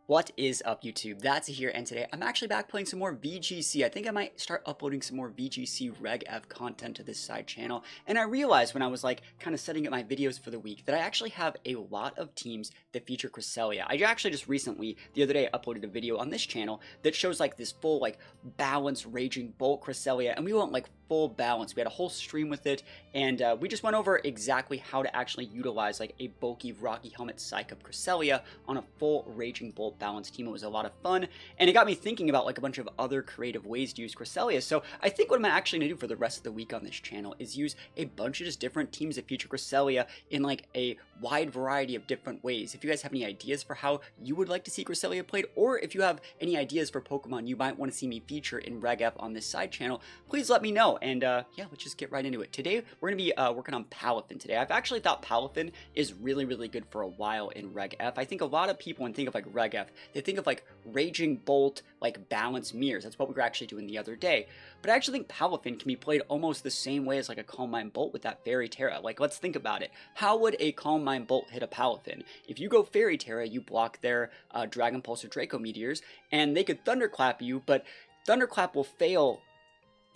What is up, YouTube? That's here, and today I'm actually back playing some more VGC. I think I might start uploading some more VGC Reg F content to this side channel, and I realized when I was like kind of setting up my videos for the week that I actually have a lot of teams that feature Cresselia. I actually just recently, the other day, uploaded a video on this channel that shows like this full like balanced Raging Bolt Cresselia, and we went like full balance. We had a whole stream with it, and we just went over exactly how to actually utilize like a bulky Rocky Helmet Psych Up Cresselia on a full Raging Bolt balanced team. It was a lot of fun, and it got me thinking about like a bunch of other creative ways to use Cresselia. So I think what I'm actually going to do for the rest of the week on this channel is use a bunch of just different teams that feature Cresselia in like a wide variety of different ways. If you guys have any ideas for how you would like to see Cresselia played, or if you have any ideas for Pokemon you might want to see me feature in Reg F on this side channel, please let me know. And yeah, let's just get right into it. Today we're going to be working on Palafin today. I've actually thought Palafin is really good for a while in Reg F. I think a lot of people, when they think of like Reg F, they think of like Raging Bolt, like balanced mirrors. That's what we were actually doing the other day. But I actually think Palafin can be played almost the same way as like a Calm Mind Bolt with that Fairy Terra. Like, let's think about it. How would a Calm Mind Bolt hit a Palafin? If you go Fairy Terra, you block their Dragon Pulse or Draco Meteors, and they could Thunderclap you, but Thunderclap will fail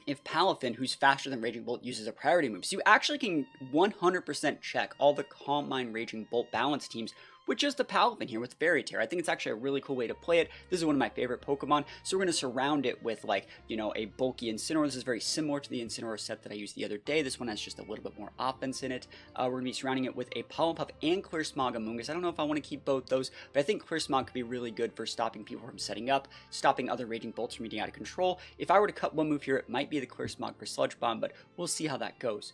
if Palafin, who's faster than Raging Bolt, uses a priority move. So you actually can 100% check all the Calm Mind Raging Bolt balance teams with just a Palafin here with Fairy Terra. I think it's actually a really cool way to play it. This is one of my favorite Pokemon, so we're going to surround it with, like, you know, a bulky Incineroar. This is very similar to the Incineroar set that I used the other day. This one has just a little bit more offense in it. We're going to be surrounding it with a Pollen Puff and Clear Smog Amoonguss. I don't know if I want to keep both those, but I think Clear Smog could be really good for stopping people from setting up, stopping other Raging Bolts from getting out of control. If I were to cut one move here, it might be the Clear Smog for Sludge Bomb, but we'll see how that goes.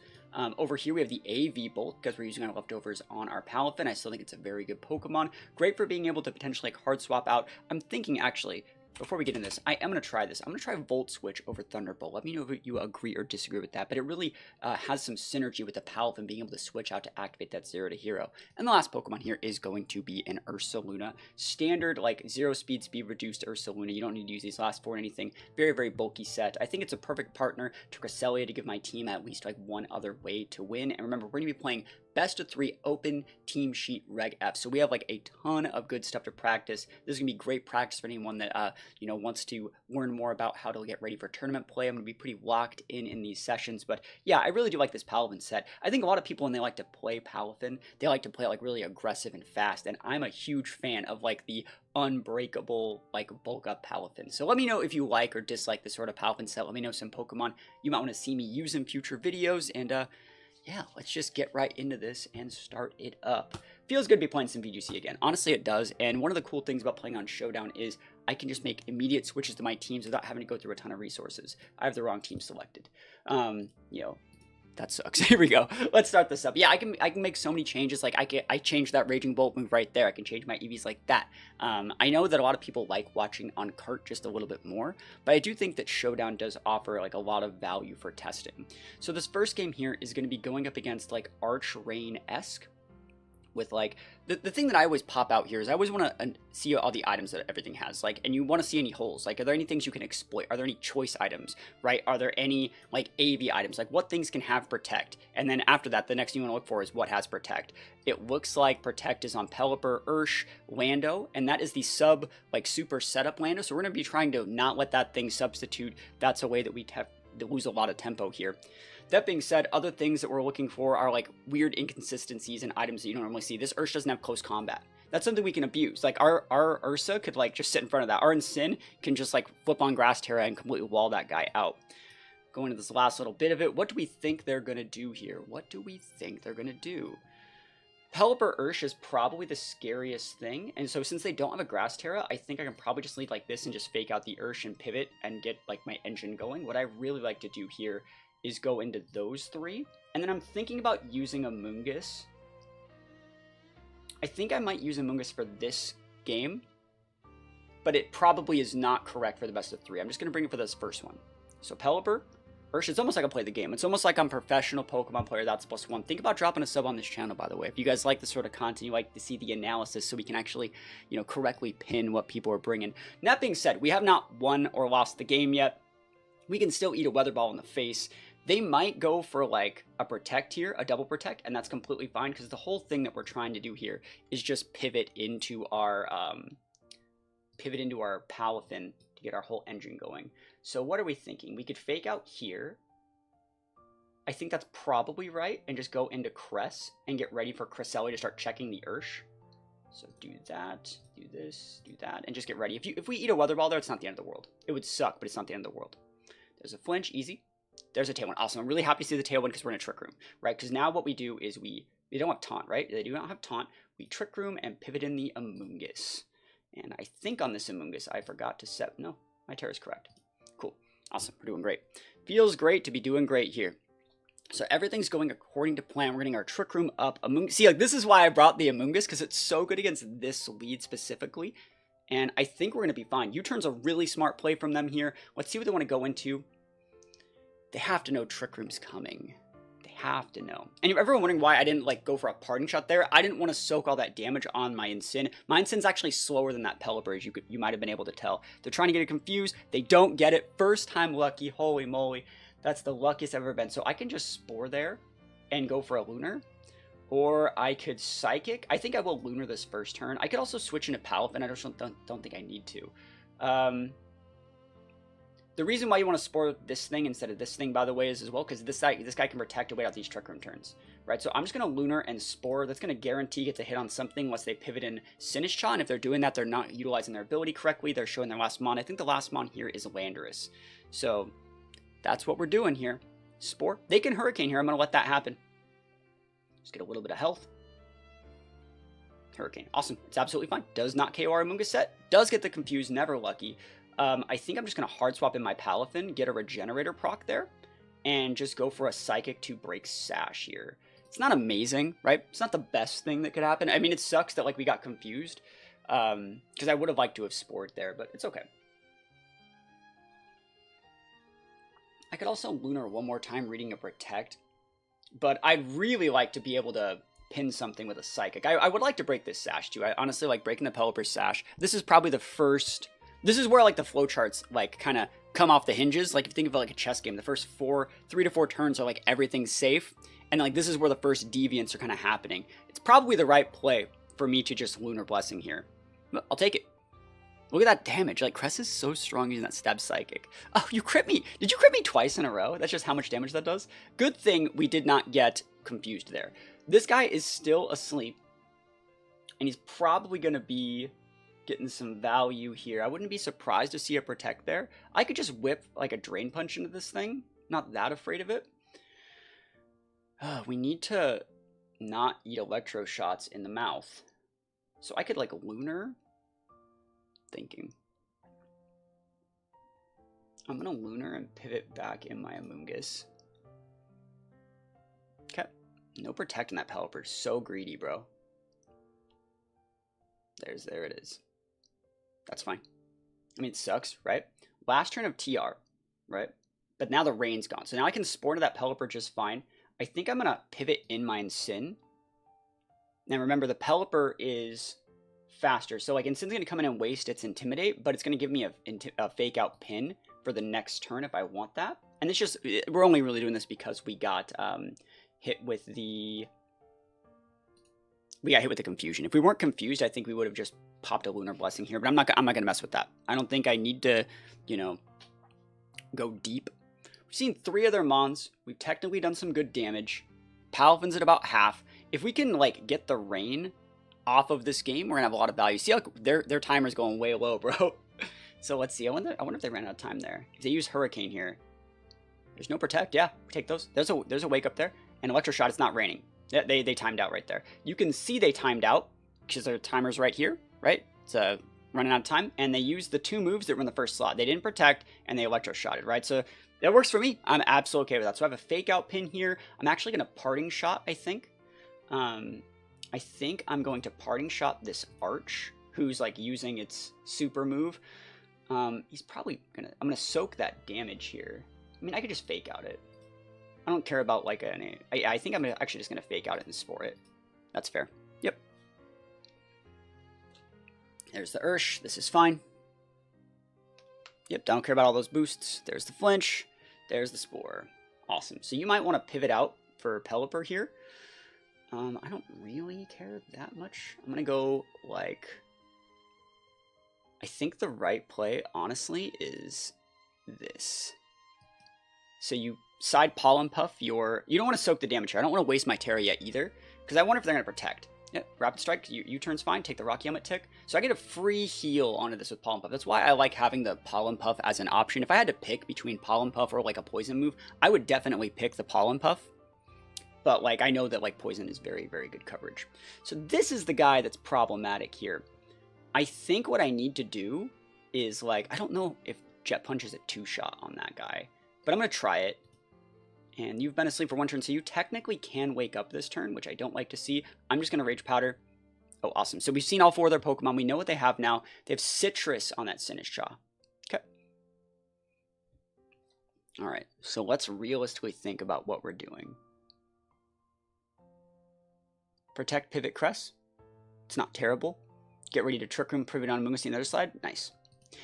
Over here we have the AV Bolt because we're using our leftovers on our Palafin. I still think it's a very good Pokemon. Great for being able to potentially like hard swap out. I'm thinking actually, before we get into this, I am going to try this. I'm going to try Volt Switch over Thunderbolt. Let me know if you agree or disagree with that. But it really has some synergy with the Palafin being able to switch out to activate that 0 to hero. And the last Pokemon here is going to be an Ursaluna. Standard, like 0 speed reduced Ursaluna. You don't need to use these last 4 or anything. Very bulky set. I think it's a perfect partner to Cresselia to give my team at least like one other way to win. And remember, we're going to be playing best of 3 open team sheet Reg F. So we have like a ton of good stuff to practice. This is going to be great practice for anyone that, you know, wants to learn more about how to get ready for tournament play. I'm going to be pretty locked in these sessions. But yeah, I really do like this Palafin set. I think a lot of people, when they like to play Palafin, they like to play like really aggressive and fast. And I'm a huge fan of like the unbreakable, like bulk up Palafin. So let me know if you like or dislike this sort of Palafin set. Let me know some Pokemon you might want to see me use in future videos. And yeah, let's just get right into this and start it up. Feels good to be playing some VGC again. Honestly, it does. And one of the cool things about playing on Showdown is I can just make immediate switches to my teams without having to go through a ton of resources. I have the wrong team selected. You know, that sucks. Here we go. Let's start this up. Yeah, I can make so many changes. Like I changed that Raging Bolt move right there. I can change my EVs like that. I know that a lot of people like watching on cart just a little bit more, but I do think that Showdown does offer like a lot of value for testing. So this first game here is going to be going up against like Arch Rain-esque, with like the thing that I always pop out here is I always want to see all the items that everything has, like, and you want to see any holes. Like, are there any things you can exploit? Are there any choice items, right? Are there any like AV items? Like, what things can have Protect? And then after that, the next thing you want to look for is what has Protect. It looks like Protect is on Pelipper, Ursh, Lando, and that is the sub like super setup Lando. So we're going to be trying to not let that thing substitute. That's a way that we lose a lot of tempo here. That being said, other things that we're looking for are like weird inconsistencies in items that you don't normally see. This Ursh doesn't have close combat. That's something we can abuse. Like our Ursa could like just sit in front of that. Our Incin can just like flip on Grass Terra and completely wall that guy out. Going to this last little bit of it, what do we think they're going to do here? What do we think they're going to do? Pelipper Ursh is probably the scariest thing, and so since they don't have a Grass Terra, I think I can probably just lead like this and just fake out the Ursh and pivot and get like my engine going. What I really like to do here is go into those 3, and then I'm thinking about using Amoonguss. I think I might use Amoonguss for this game, but it probably is not correct for the best of 3. I'm just going to bring it for this first one. So Pelipper, Ursh, it's almost like I play the game. It's almost like I'm a professional Pokemon player. That's +1. Think about dropping a sub on this channel, by the way. If you guys like this sort of content, you like to see the analysis so we can actually, you know, correctly pin what people are bringing. And that being said, we have not won or lost the game yet. We can still eat a Weather Ball in the face. They might go for like a Protect here, a double Protect, and that's completely fine because the whole thing that we're trying to do here is just pivot into our pivot into our Palafin to get our whole engine going. So what are we thinking? We could fake out here. I think that's probably right, and just go into Cress and get ready for Cresselia to start checking the Ursh. So do that, do this, do that, and just get ready. If we eat a Weather Ball there, it's not the end of the world. It would suck, but it's not the end of the world. There's a flinch, easy. There's a Tailwind. Awesome. I'm really happy to see the Tailwind because we're in a Trick Room, right? Because now what we do is we don't have Taunt, right? They do not have Taunt. We Trick Room and pivot in the Amoonguss. And I think on this Amoonguss, I forgot to set... No, my Terra is correct. Cool. Awesome. We're doing great. Feels great to be doing great here. So everything's going according to plan. We're getting our Trick Room up. See, like, this is why I brought the Amoonguss, because it's so good against this lead specifically. And I think we're going to be fine. U-turn's a really smart play from them here. Let's see what they want to go into. They have to know Trick Room's coming. They have to know. And you're everyone wondering why I didn't like go for a parting shot there. I didn't want to soak all that damage on my Incin. My Incin's actually slower than that Pelipper, as you might have been able to tell. They're trying to get it confused. They don't get it. First time lucky. Holy moly. That's the luckiest I've ever been. So I can just Spore there and go for a Lunar. Or I could Psychic. I think I will Lunar this first turn. I could also switch into Palafin. I just don't think I need to. The reason why you want to Spore this thing instead of this thing, by the way, is as well because this guy can protect away out these Trick Room turns, right? So I'm just going to Lunar and Spore. That's going to guarantee get to hit on something once they pivot in Sinistcha. And if they're doing that, they're not utilizing their ability correctly. They're showing their last mon. I think the last mon here is Landorus. So that's what we're doing here. Spore. They can Hurricane here. I'm going to let that happen. Just get a little bit of health. Hurricane. Awesome. It's absolutely fine. Does not KO our Amoonguss set. Does get the Confused. Never lucky. I think I'm just going to hard swap in my Palafin, get a Regenerator proc there, and just go for a Psychic to break Sash here. It's not amazing, right? It's not the best thing that could happen. I mean, it sucks that like we got confused, because I would have liked to have Spored there, but it's okay. I could also Lunar one more time, reading a Protect, but I'd really like to be able to pin something with a Psychic. I would like to break this Sash too. I honestly like breaking the Pelipper Sash. This is probably the first... This is where like the flowcharts like kind of come off the hinges. Like if you think of it like a chess game, the first 3 to 4 turns are like everything's safe. And like this is where the first deviants are kind of happening. It's probably the right play for me to just Lunar Blessing here. But I'll take it. Look at that damage. Like Cress is so strong using that Stab Psychic. Oh, you crit me. Did you crit me twice in a row? That's just how much damage that does. Good thing we did not get confused there. This guy is still asleep. And he's probably going to be... getting some value here. I wouldn't be surprised to see a Protect there. I could just whip like a Drain Punch into this thing. Not that afraid of it. We need to not eat Electro Shots in the mouth. So I could like Lunar. Thinking. I'm going to Lunar and pivot back in my Amoonguss. Okay. No Protect in that Pelipper. So greedy, bro. There it is. That's fine. I mean, it sucks, right? Last turn of TR, right? But now the rain's gone. So now I can Spore to that Pelipper just fine. I think I'm going to pivot in my Incin. Now remember, the Pelipper is faster. So like Incin's going to come in and waste its Intimidate, but it's going to give me a fake out pin for the next turn if I want that. And it's just, we're only really doing this because we got hit with the... We got hit with the Confusion. If we weren't confused, I think we would have just popped a Lunar Blessing here. But I'm not going to mess with that. I don't think I need to, you know, go deep. We've seen 3 of their Mons. We've technically done some good damage. Palafin's at about half. If we can, like, get the rain off of this game, we're going to have a lot of value. See how their timer's going way low, bro. So let's see. I wonder if they ran out of time there. If they use Hurricane here. There's no Protect. Yeah, we take those. There's a Wake Up there. And Electro Shot, it's not raining. They timed out right there. You can see they timed out because their timer's right here, right? It's running out of time. And they used the 2 moves that were in the first slot. They didn't Protect and they Electro Shotted, right? So that works for me. I'm absolutely okay with that. So I have a fake out pin here. I'm actually going to Parting Shot, I think. I think I'm going to Parting Shot this Arch, who's like using its super move. He's probably going to... I'm going to soak that damage here. I mean, I could just fake out it. I don't care about like any... I think I'm actually just going to fake out it and Spore it. That's fair. Yep. There's the Ursh. This is fine. Yep, don't care about all those boosts. There's the Flinch. There's the Spore. Awesome. So you might want to pivot out for Pelipper here. I don't really care that much. I'm going to go like... I think the right play, honestly, is this. So you side Pollen Puff you don't want to soak the damage here. I don't want to waste my Terra yet either, because I wonder if they're going to protect. Yeah, Rapid Strike, U-turn's fine, take the Rocky Helmet tick. So I get a free heal onto this with Pollen Puff. That's why I like having the Pollen Puff as an option. If I had to pick between Pollen Puff or like a Poison move, I would definitely pick the Pollen Puff. But like I know that like Poison is very, very good coverage. So this is the guy that's problematic here. I think what I need to do is like, I don't know if Jet Punch is a 2-shot on that guy, but I'm going to try it. And you've been asleep for 1 turn, so you technically can wake up this turn, which I don't like to see. I'm just going to Rage Powder. Oh, awesome. So we've seen all 4 of their Pokemon. We know what they have now. They have Citrus on that Sinistcha. Okay. All right. So let's realistically think about what we're doing. Protect, Pivot, Cress. It's not terrible. Get ready to Trick Room, Pivot on Mungus on the other side. Nice.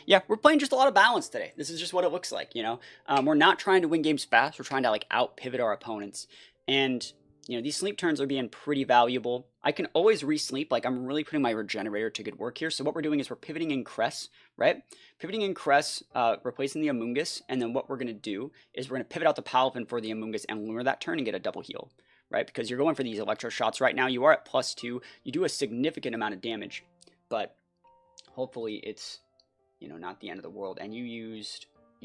Yeah, we're playing just a lot of balance today. This is just what it looks like, you know. We're not trying to win games fast. We're trying to like out-pivot our opponents. And, you know, these sleep turns are being pretty valuable. I can always re-sleep. Like, I'm really putting my Regenerator to good work here. So what we're doing is we're pivoting in Cress, right? Pivoting in Cress, replacing the Amoonguss. And then what we're going to do is we're going to pivot out the Palafin for the Amoonguss and Lunar that turn and get a double heal, right? Because you're going for these Electro shots right now. You are at +2. You do a significant amount of damage. But hopefully it's, you know, not the end of the world. And you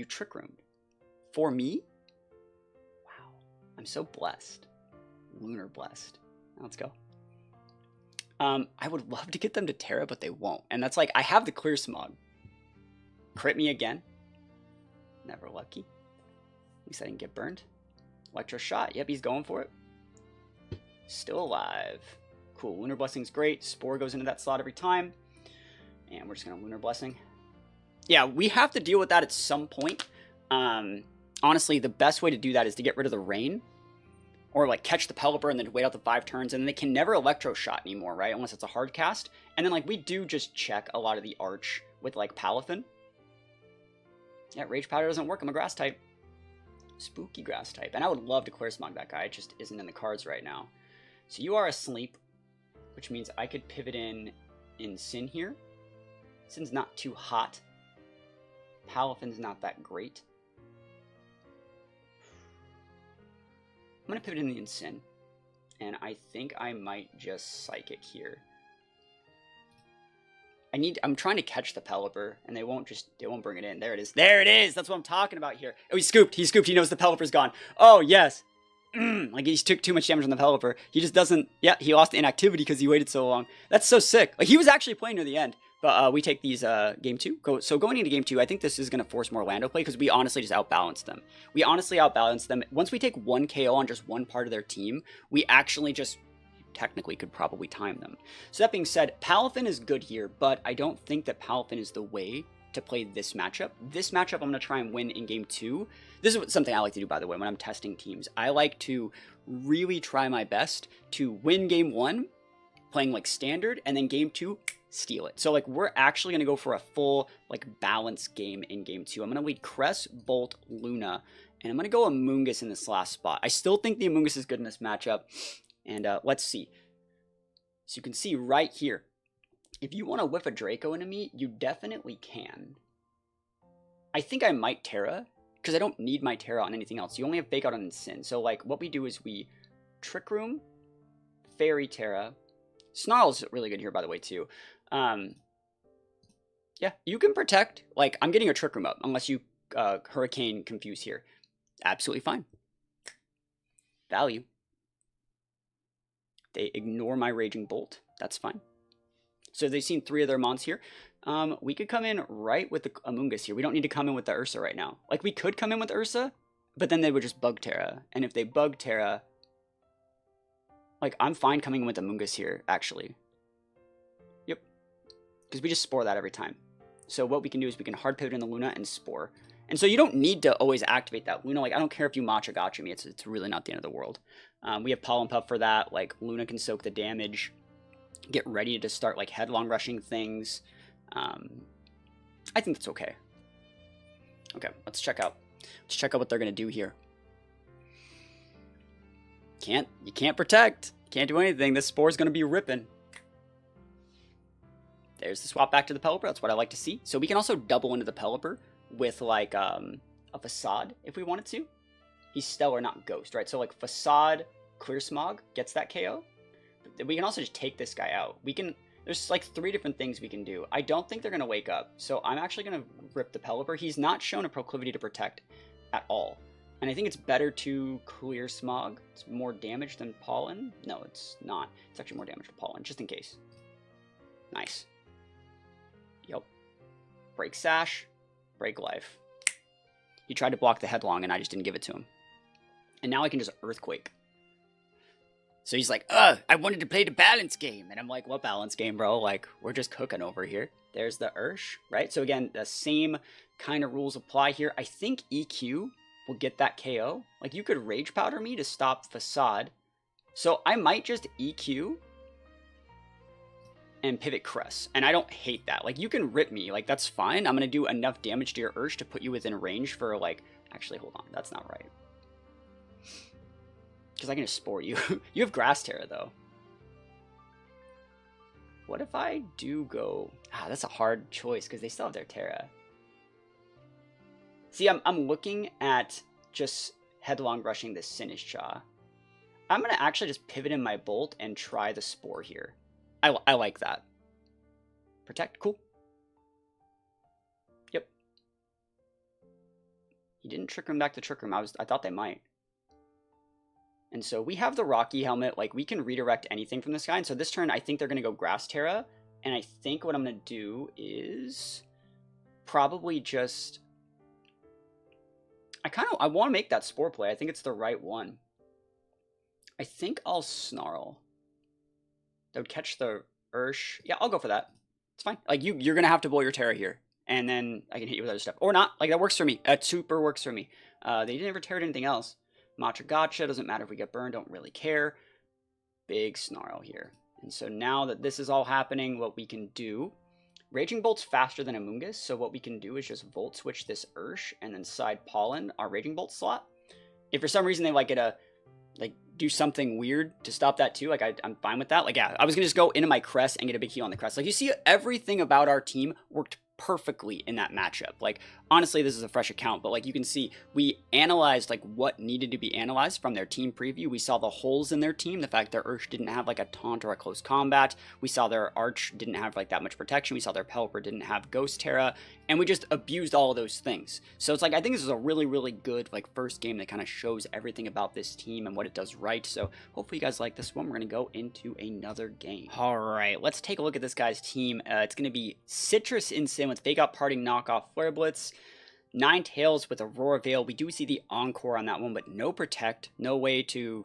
Trick Roomed. For me? Wow. I'm so blessed. Lunar blessed. Let's go. I would love to get them to Terra, but they won't. And that's like, I have the Clear Smog. Crit me again. Never lucky. At least I didn't get burned. Electro Shot. Yep, he's going for it. Still alive. Cool. Lunar Blessing's great. Spore goes into that slot every time. And we're just going to Lunar Blessing. Yeah, we have to deal with that at some point. Honestly, the best way to do that is to get rid of the rain. Or like catch the Pelipper and then wait out the 5 turns. And then they can never Electro Shot anymore, right? Unless it's a hard cast. And then like we do just check a lot of the Arch with like Palafin. Yeah, Rage Powder doesn't work. I'm a Grass type. Spooky Grass type. And I would love to Clear Smog that guy. It just isn't in the cards right now. So you are asleep. Which means I could pivot in Sin here. Sin's not too hot. Palafin's not that great. I'm going to pivot in the Sin. And I think I might just Psychic here. I'm trying to catch the Pelipper, and they won't bring it in. There it is. There it is! That's what I'm talking about here. Oh, he scooped. He knows the Pelipper's gone. Oh, yes. Like, he took too much damage on the Pelipper. He just doesn't... Yeah, he lost the inactivity because he waited so long. That's so sick. Like, he was actually playing near the end. But we take these game 2. So going into game 2, I think this is going to force more Lando play because we honestly just outbalance them. We honestly outbalance them. Once we take 1 KO on just one part of their team, we actually just technically could probably time them. So that being said, Palafin is good here, but I don't think that Palafin is the way to play this matchup. This matchup I'm going to try and win in game 2. This is something I like to do, by the way, when I'm testing teams. I like to really try my best to win game 1, playing like standard, and then game 2, steal it. So like we're actually going to go for a full like balance game in game 2. I'm going to lead Cress, Bolt, Luna, and I'm going to go Amoonguss in this last spot. I still think the Amoonguss is good in this matchup, and let's see. So you can see right here, if you want to whiff a Draco into me, you definitely can. I think I might Terra, because I don't need my Terra on anything else. You only have Fake Out on Sin. So like what we do is we Trick Room, Fairy Terra. Snarl's really good here, by the way, too. Yeah, you can protect. Like, I'm getting a Trick Room up, unless you Hurricane Confuse here. Absolutely fine. Value. They ignore my Raging Bolt. That's fine. So they've seen 3 of their mons here. We could come in right with the Amoonguss here. We don't need to come in with the Ursa right now. Like, we could come in with Ursa, but then they would just bug Terra. And if they bug Terra... Like, I'm fine coming in with Amoonguss here, actually. Yep. Because we just Spore that every time. So what we can do is we can hard pivot in the Luna and Spore. And so you don't need to always activate that Luna. Like, I don't care if you Matcha Gotcha me. It's really not the end of the world. We have Pollen Puff for that. Like, Luna can soak the damage. Get ready to start, like, headlong rushing things. I think that's okay. Okay, let's check out. Let's check out what they're going to do here. You can't protect. Can't do anything. This Spore's going to be ripping. there's the swap back to the Pelipper. That's what I like to see. So we can also double into the Pelipper with like a Facade if we wanted to. He's Stellar, not Ghost, right? So like Facade, Clear Smog gets that KO. But we can also just take this guy out. There's like 3 different things we can do. I don't think they're going to wake up. So I'm actually going to rip the Pelipper. He's not shown a proclivity to protect at all. And I think it's better to Clear Smog. It's more damage than Pollen. No, it's not. It's actually more damage than Pollen, just in case. Nice. Yep. Break Sash. Break Life. He tried to block the Headlong, and I just didn't give it to him. And now I can just Earthquake. So he's like, I wanted to play the balance game. And I'm like, what balance game, bro? Like, we're just cooking over here. There's the Ursh, right? So again, the same kind of rules apply here. I think EQ will get that KO. Like, you could Rage Powder me to stop Facade. So I might just EQ and pivot Cress. And I don't hate that. Like, you can rip me. Like, that's fine. I'm going to do enough damage to your Ursh to put you within range for, like... Actually, hold on. That's not right. Because I can just Spore you. You have Grass Terra, though. What if I do go... that's a hard choice, because they still have their Terra. See, I'm looking at just Headlong rushing this Sinistcha. I'm going to actually just pivot in my Bolt and try the Spore here. I like that. Protect, cool. Yep. He didn't Trick Room back to Trick Room. I thought they might. And so we have the Rocky Helmet. Like, we can redirect anything from this guy. And so this turn, I think they're going to go Grass Terra. And I think what I'm going to do is probably just... I want to make that Spore play. I think it's the right one. I think I'll Snarl. That would catch the Ursh. Yeah, I'll go for that. It's fine. Like, you're going to have to blow your Terra here. And then I can hit you with other stuff. Or not. Like, that works for me. That super works for me. They didn't ever Terra anything else. Matcha Gotcha. Doesn't matter if we get burned. Don't really care. Big Snarl here. And so now that this is all happening, what we can do... Raging Bolt's faster than Amoonguss, so what we can do is just Volt Switch this Ursh and then side Pollen our Raging Bolt slot. If for some reason they like get a do something weird to stop that too, like I'm fine with that. Like, yeah, I was gonna just go into my Crest and get a big heal on the Crest. Like, you see, everything about our team worked perfectly in that matchup. Like, honestly, this is a fresh account, but like you can see, we analyzed like what needed to be analyzed from their team preview. We saw the holes in their team, the fact their Ursh didn't have like a taunt or a close combat. We saw their Arch didn't have like that much protection. We saw their Pelipper didn't have Ghost Terra, and we just abused all of those things. So it's like, I think this is a really, really good like first game that kind of shows everything about this team and what it does right. So hopefully you guys like this one. We're gonna go into another game. All right, let's take a look at this guy's team. It's gonna be Citrus in Sin with Fake Out Parting, Knockoff, Flare Blitz, Ninetales with Aurora Veil. We do see the Encore on that one, but no Protect, no way to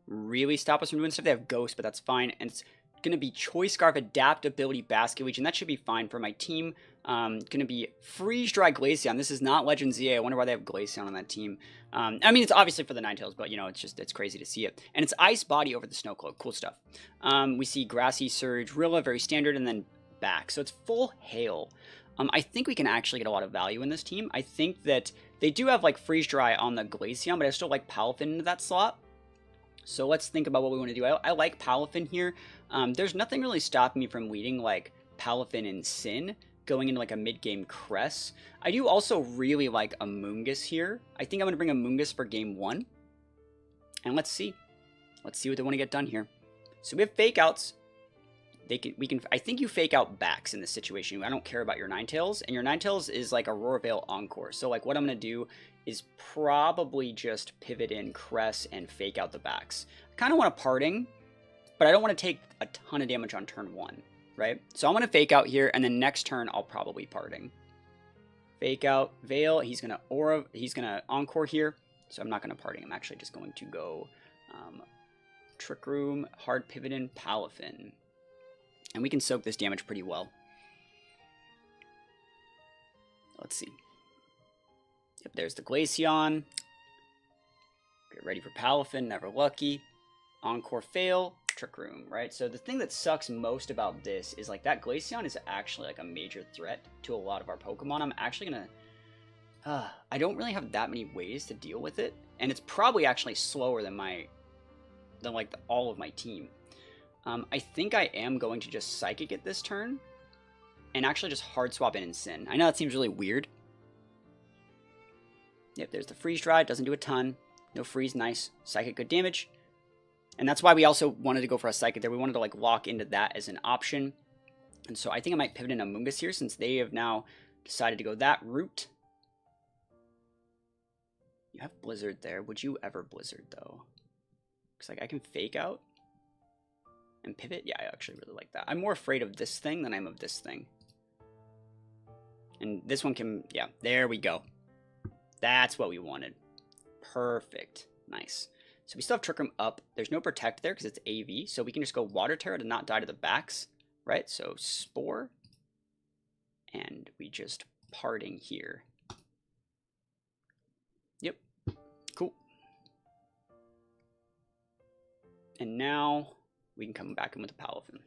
really stop us from doing stuff. They have Ghost, but that's fine. And it's going to be Choice Scarf, Adaptability, Basket Weech, and that should be fine for my team. Going to be Freeze Dry Glaceon. This is not Legend ZA. I wonder why they have Glaceon on that team. I mean, it's obviously for the Ninetales, but, you know, it's crazy to see it. And it's Ice Body over the Snow Cloak. Cool stuff. We see Grassy Surge, Rilla, very standard, and then back. So it's full Hail. I think we can actually get a lot of value in this team. I think that they do have, like, Freeze Dry on the Glaceon, but I still like Palafin into that slot. So let's think about what we want to do. I like Palafin here. There's nothing really stopping me from leading, like, Palafin and Sin, going into, like, a mid-game Cress. I do also really like Amoonguss here. I think I'm going to bring Amoonguss for game 1. And let's see. Let's see what they want to get done here. So we have Fake Outs. I think you Fake Out backs in this situation. I don't care about your Ninetales, and your Ninetales is like Aurora Veil Encore. So like what I'm going to do is probably just pivot in Cress and Fake Out the backs. I kind of want a Parting, but I don't want to take a ton of damage on turn 1, right? So I'm going to Fake Out here, and then next turn I'll probably Parting. Fake Out, Veil, he's going to Encore here, so I'm not going to Parting. I'm actually just going to go Trick Room, Hard Pivot in, Palafin. And we can soak this damage pretty well. Let's see. Yep, there's the Glaceon. Get ready for Palafin, never lucky. Encore fail, Trick Room, right? So the thing that sucks most about this is like that Glaceon is actually like a major threat to a lot of our Pokemon. I'm actually gonna... I don't really have that many ways to deal with it. And it's probably actually slower than all of my team. I think I am going to just Psychic it this turn. and actually just hard swap in Sin. I know that seems really weird. Yep, there's the freeze dry. Doesn't do a ton. No freeze, nice. Psychic, good damage. And that's why we also wanted to go for a Psychic there. We wanted to like lock into that as an option. And so I think I might pivot in Amoonguss here since they have now decided to go that route. You have Blizzard there. Would you ever Blizzard though? Because like I can fake out and pivot. Yeah, I actually really like that. I'm more afraid of this thing than I'm of this thing. And this one can, yeah, there we go. That's what we wanted. Perfect. Nice. So we still have Trick Room up. There's no Protect there because it's AV. So we can just go Water Terror to not die to the backs. Right? So Spore. And we just Parting here. Yep. Cool. And now we can come back in with the Palafin.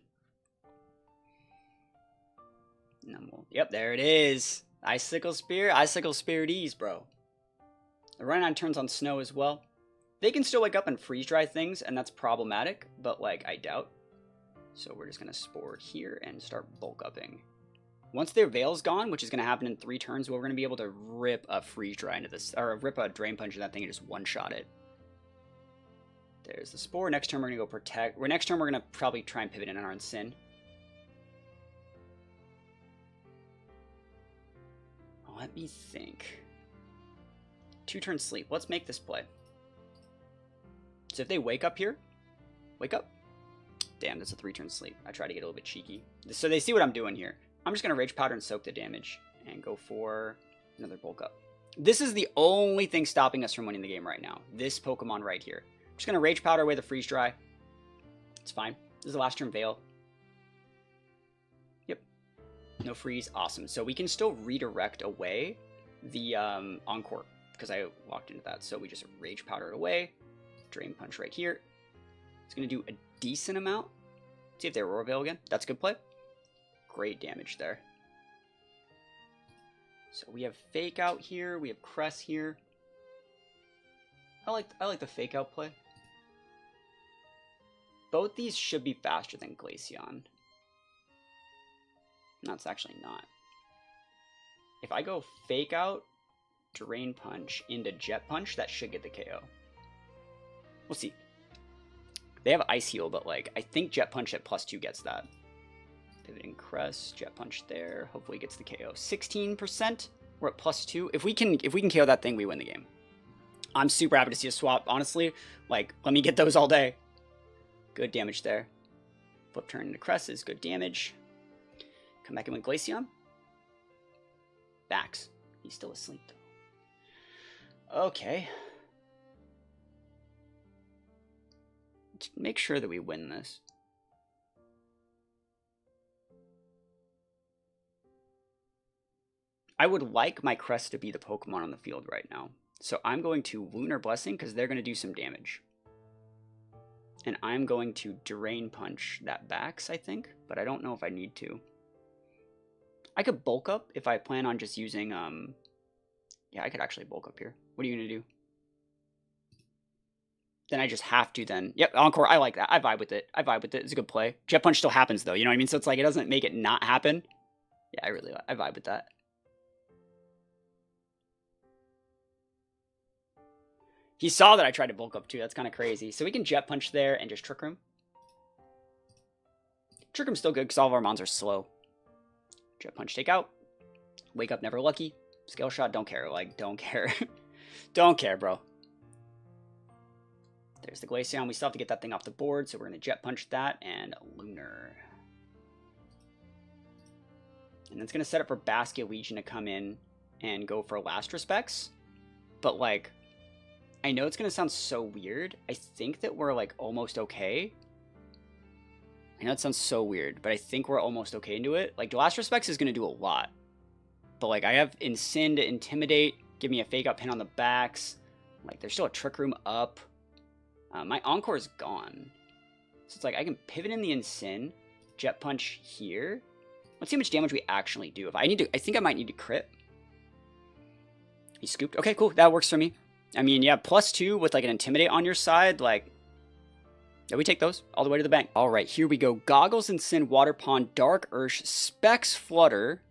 And then we'll, yep, there it is. Icicle Spear. Icicle Spirit Ease, bro. The Rhydon turns on Snow as well. They can still wake up and freeze dry things, and that's problematic, but like I doubt. So we're just gonna Spore here and start bulk upping. Once their Veil's gone, which is gonna happen in 3 turns, we're gonna be able to rip a freeze dry into this, or rip a Drain Punch in that thing and just one-shot it. There's the Spore. Next turn we're gonna go Protect. Next turn we're gonna probably try and pivot in on our Sin. Let me think. 2-turn sleep. Let's make this play. So if they wake up here, wake up. Damn, that's a 3-turn sleep. I try to get a little bit cheeky. So they see what I'm doing here. I'm just going to Rage Powder and soak the damage and go for another bulk up. This is the only thing stopping us from winning the game right now. This Pokemon right here. I'm just going to Rage Powder away the freeze dry. It's fine. This is the last turn Veil. Yep. No freeze. Awesome. So we can still redirect away the Encore because I walked into that. So we just Rage Powder it away. Drain Punch right here. It's going to do a decent amount. See if they Aurora Veil again. That's a good play. Great damage there. So we have Fake Out here. We have Cress here. I like the Fake Out play. Both these should be faster than Glaceon. No, it's actually not. If I go Fake Out, Drain Punch into Jet Punch, that should get the KO. We'll see. They have Ice Heal, but like I think Jet Punch at +2 gets that. Pivoting Crest, Jet Punch there. Hopefully gets the KO. 16%. We're at +2. If we can KO that thing, we win the game. I'm super happy to see a swap. Honestly, like let me get those all day. Good damage there. Flip turn into Crest is good damage. Come back in with Glaceon. Backs. He's still asleep though. Okay. Let's make sure that we win this. I would like my Crest to be the Pokemon on the field right now. So I'm going to Lunar Blessing because they're going to do some damage. And I'm going to Drain Punch that backs, I think. But I don't know if I need to. I could bulk up if I plan on just using... Yeah, I could actually bulk up here. What are you going to do? Then I just have to then... Yep, Encore, I like that. I vibe with it. It's a good play. Jet Punch still happens, though. You know what I mean? So it's like, it doesn't make it not happen. Yeah, I vibe with that. He saw that I tried to bulk up too. That's kind of crazy. So we can Jet Punch there and just Trick Room. Trick Room's still good because all of our mons are slow. Jet Punch take out. Wake Up Never Lucky. Scale Shot, don't care. Like, don't care. Don't care, bro. There's the Glaceon. We still have to get that thing off the board, so we're going to Jet Punch that and Lunar. And it's going to set up for Basket Legion to come in and go for Last Respects. But, like... I know it's going to sound so weird. I think that we're, like, almost okay. I know it sounds so weird, but I think we're almost okay into it. Like, Last Respects is going to do a lot. But, like, I have Incin to Intimidate. Give me a Fake Out Pin on the backs. Like, there's still a Trick Room up. My Encore is gone. So it's like, I can pivot in the Incin. Jet Punch here. Let's see how much damage we actually do. I think I might need to crit. He scooped. Okay, cool. That works for me. I mean, yeah, +2 with like an Intimidate on your side, like, Yeah, we take those all the way to the bank. All right, here we go. Goggles and Sin, Water Pond, Dark Ursh, Specs Flutter,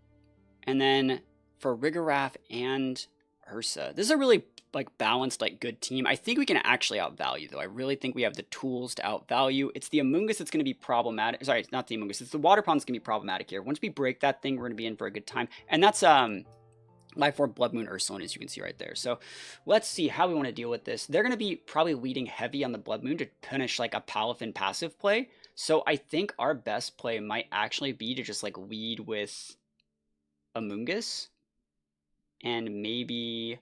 and then for Rigorath and Ursa. This is a really like balanced, like good team. I think we can actually outvalue though. I really think we have the tools to outvalue. It's the Amoonguss that's going to be problematic. Sorry, it's not the Amoonguss. It's the Water Pond that's going to be problematic here. Once we break that thing, we're going to be in for a good time. And that's Life Orb, Blood Moon, Ursulin, as you can see right there. So let's see how we want to deal with this. They're going to be probably leading heavy on the Blood Moon to punish like a Palafin passive play. So I think our best play might actually be to just like lead with Amoonguss. And maybe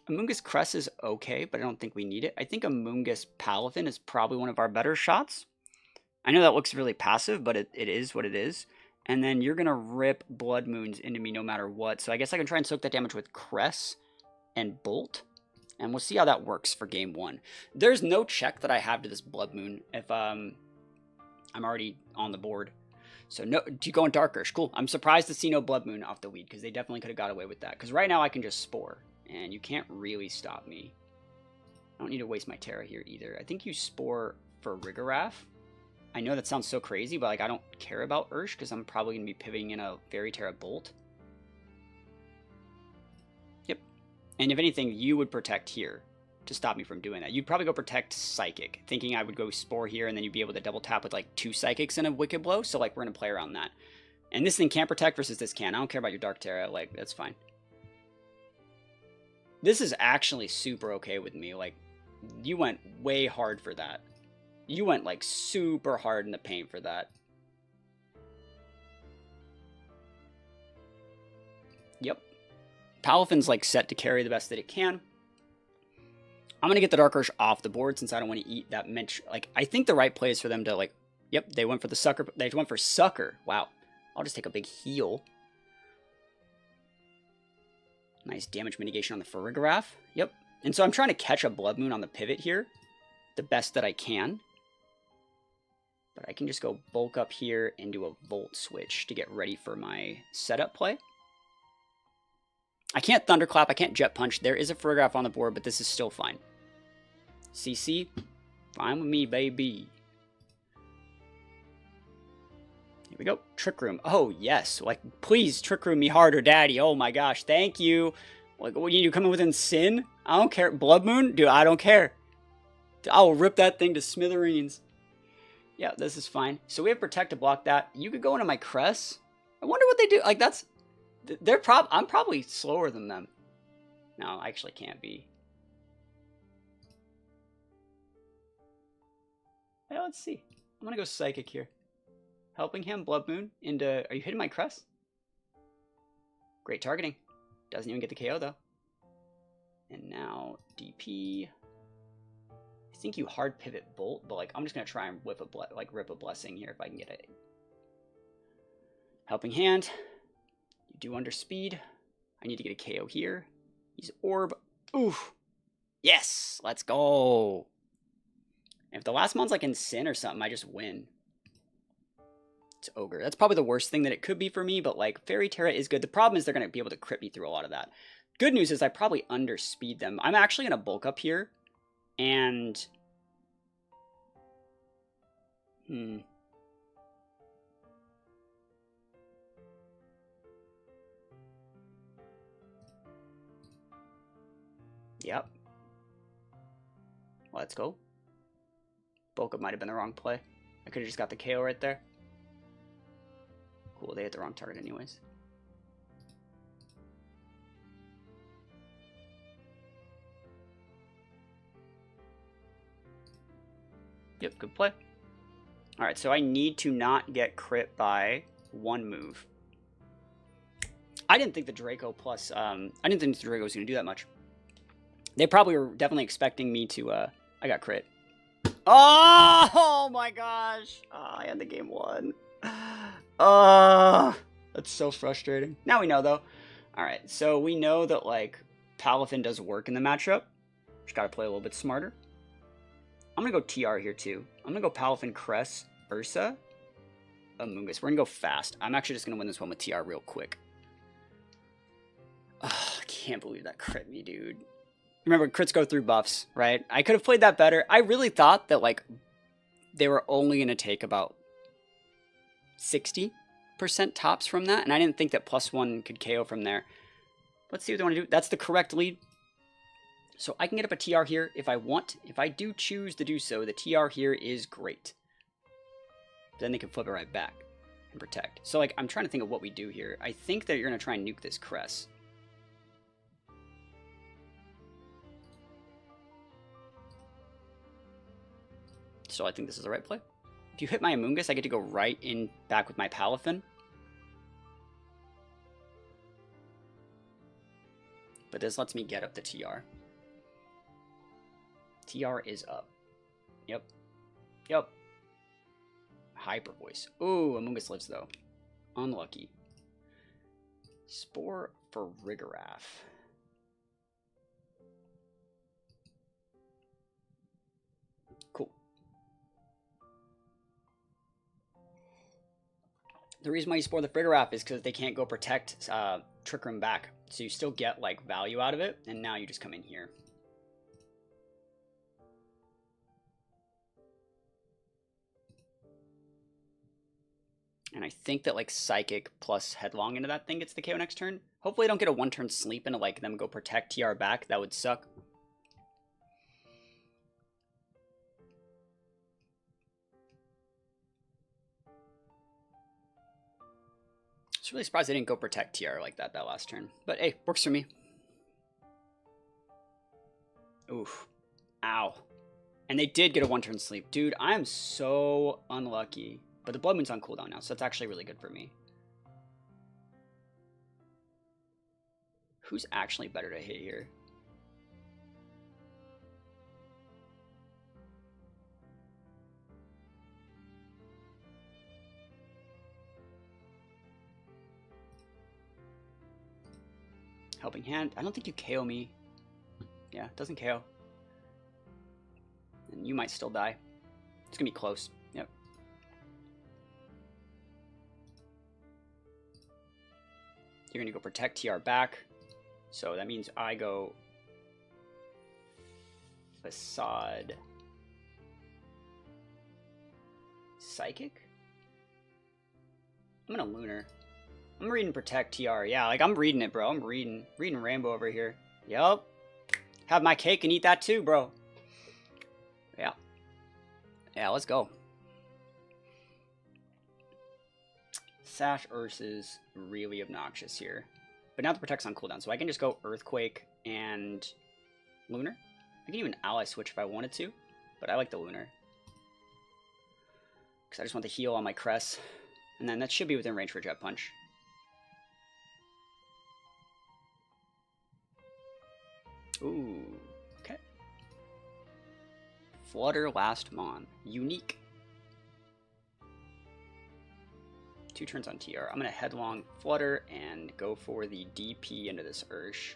Amoonguss Cress is okay, but I don't think we need it. I think Amoonguss Palafin is probably one of our better shots. I know that looks really passive, but it is what it is. And then you're going to rip Blood Moons into me no matter what. So I guess I can try and soak that damage with Cress and Bolt. And we'll see how that works for game 1. There's no check that I have to this Blood Moon if I'm already on the board. So no, do you go in Dark Ursh? Cool. I'm surprised to see no Blood Moon off the lead because they definitely could have got away with that. Because right now I can just Spore. And you can't really stop me. I don't need to waste my Terra here either. I think you Spore for Rigorath. I know that sounds so crazy, but like I don't care about Ursh because I'm probably going to be pivoting in a Fairy Terra Bolt. Yep. And if anything, you would protect here to stop me from doing that. You'd probably go protect Psychic, thinking I would go Spore here and then you'd be able to double tap with like 2 Psychics and a Wicked Blow. So like we're going to play around that. And this thing can't protect versus this can. I don't care about your Dark Terra. Like that's fine. This is actually super okay with me. Like you went way hard for that. You went like super hard in the paint for that. Yep. Palafin's like set to carry the best that it can. I'm going to get the Dark Ursh off the board since I don't want to eat that Mensch. Like, I think the right play is for them to like, yep, they went for the Sucker. They went for Sucker. Wow. I'll just take a big heal. Nice damage mitigation on the Farigarath. Yep. And so I'm trying to catch a Blood Moon on the pivot here. The best that I can. But I can just go bulk up here and do a Volt switch to get ready for my setup play. I can't Thunderclap. I can't Jet Punch. There is a Farigarath on the board, but this is still fine. CC, fine with me, baby. Here we go. Trick Room. Oh, yes. Like, please Trick Room me harder, Daddy. Oh, my gosh. Thank you. Like, what, you coming within Sin? I don't care. Blood Moon? Dude, I don't care. I will rip that thing to smithereens. Yeah, this is fine. So we have Protect to block that. You could go into my Cress. I wonder what they do. Like, that's... I'm probably slower than them. No, I actually can't be. Yeah, let's see. I'm gonna go Psychic here. Helping him, Blood Moon, into... Are you hitting my Cress? Great targeting. Doesn't even get the KO, though. And now, DP... I think you hard pivot Bolt, but like I'm just gonna try and whip rip a Blessing here if I can get it. Helping Hand. You do under speed. I need to get a KO here. Use Orb. Oof. Yes. Let's go. And if the last mon's like in Sin or something, I just win. It's Ogre. That's probably the worst thing that it could be for me, but like Fairy Terra is good. The problem is they're gonna be able to crit me through a lot of that. Good news is I probably underspeed them. I'm actually gonna bulk up here. And yep. Let's go. Bulk up might have been the wrong play. I could have just got the KO right there. Cool, they hit the wrong target anyways. Yep, good play. Alright, so I need to not get crit by 1 move. I didn't think the Draco plus... I didn't think the Draco was going to do that much. They probably were definitely expecting me to... I got crit. Oh my gosh! Oh, I had the game won. That's so frustrating. Now we know, though. Alright, so we know that, like, Palafin does work in the matchup. Just gotta play a little bit smarter. I'm going to go TR here, too. I'm going to go Palafin, Cress, Ursa, Amoonguss. We're going to go fast. I'm actually just going to win this one with TR real quick. Oh, I can't believe that crit me, dude. Remember, crits go through buffs, right? I could have played that better. I really thought that, like, they were only going to take about 60% tops from that, and I didn't think that +1 could KO from there. Let's see what they want to do. That's the correct lead. So I can get up a TR here if I want. If I do choose to do so, the TR here is great. Then they can flip it right back and protect. So, like, I'm trying to think of what we do here. I think that you're going to try and nuke this Cress. So I think this is the right play. If you hit my Amoonguss, I get to go right in back with my Palafin. But this lets me get up the TR. TR is up. Yep. Yep. Hyper Voice. Ooh, Amoonguss lives though. Unlucky. Spore for Rigoraph. Cool. The reason why you spore the Rigoraph is because they can't go protect Trick Room back. So you still get like value out of it, and now you just come in here. And I think that like Psychic plus Headlong into that thing gets the KO next turn. Hopefully I don't get a one-turn sleep into like them go protect TR back. That would suck. I was really surprised they didn't go protect TR like that last turn. But hey, works for me. Oof. Ow. And they did get a one-turn sleep. Dude, I am so unlucky. But the Blood Moon's on cooldown now, so that's actually really good for me. Who's actually better to hit here? Helping Hand. I don't think you KO me. Yeah, it doesn't KO. And you might still die. It's going to be close. Yep. You're going to go protect TR back. So that means I go Facade. Psychic? I'm going to Lunar. I'm reading Protect TR. Yeah, like I'm reading it, bro. I'm reading Rambo over here. Yup. Have my cake and eat that too, bro. Yeah. Yeah, let's go. Sash Ursa is really obnoxious here. But now the Protect's on cooldown, so I can just go Earthquake and Lunar. I can even Ally Switch if I wanted to, but I like the Lunar. Because I just want the heal on my Cress. And then that should be within range for Jet Punch. Ooh, okay. Flutter Last Mon. Unique. 2 turns on TR. I'm going to Headlong Flutter and go for the DP into this Ursh.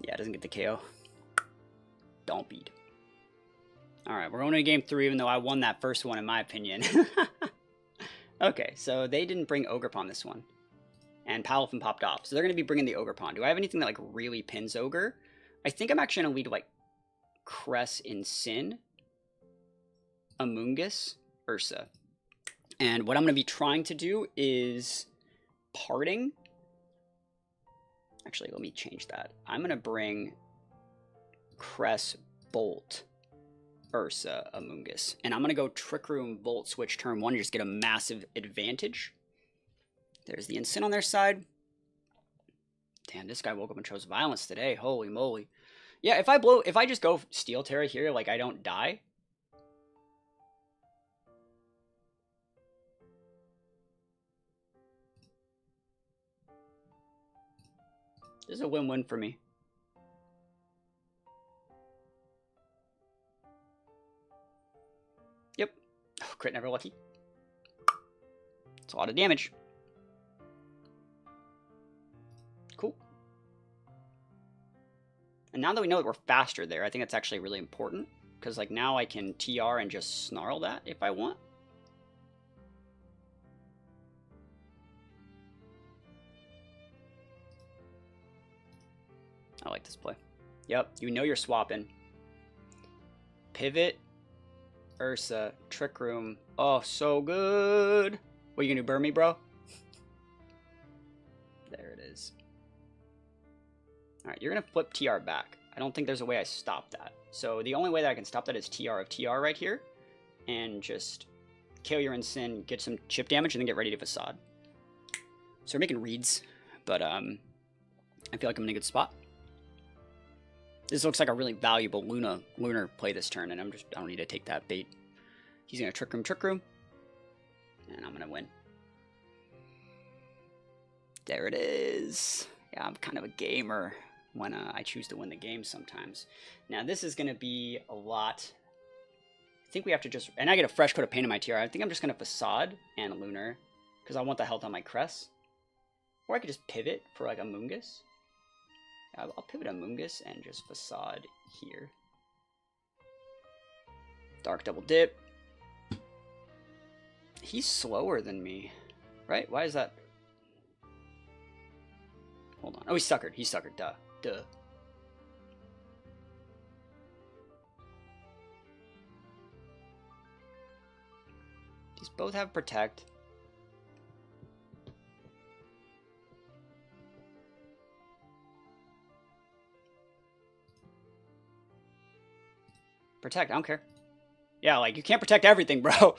Yeah, it doesn't get the KO. Don't beat. Alright, we're going to game 3, even though I won that first one in my opinion. Okay, so they didn't bring Ogerpon this one. And Palafin popped off. So they're going to be bringing the Ogerpon. Do I have anything that like really pins Ogre? I think I'm actually going to lead like Cress in Sin, Amoonguss, Ursa. And what I'm going to be trying to do is Parting. Actually, let me change that. I'm going to bring Cress, Bolt, Ursa, Amoonguss. And I'm going to go Trick Room, Bolt, switch turn 1 to just get a massive advantage. There's the Incin on their side. Damn, this guy woke up and chose violence today. Holy moly. Yeah, if I just go Steel Terra here, like I don't die. This is a win-win for me. Yep. Oh, crit never lucky. It's a lot of damage. Cool. And now that we know that we're faster there, I think that's actually really important. Because like now I can TR and just snarl that if I want. I like this play. Yep, you know you're swapping. Pivot, Ursa, Trick Room. Oh, so good. What, you gonna do, burn me, bro? There it is. All right, you're gonna flip TR back. I don't think there's a way I stop that. So the only way that I can stop that is TR of TR right here. And just kill your Incin, get some chip damage, and then get ready to Facade. So we're making reads, but I feel like I'm in a good spot. This looks like a really valuable lunar play this turn, and I don't need to take that bait. He's gonna Trick Room, and I'm gonna win. There it is. Yeah, I'm kind of a gamer when I choose to win the game sometimes. Now this is gonna be a lot. I think we have to just, and I get a fresh coat of paint in my TR. I think I'm just gonna Facade and Lunar because I want the health on my Cress. Or I could just pivot for like a Mungus. I'll pivot a Mungus and just Facade here. Dark Double Dip. He's slower than me, right? Why is that? Hold on. Oh, he's suckered. He's suckered. Duh. Duh. These both have Protect. Protect, I don't care. Yeah, like, you can't protect everything, bro.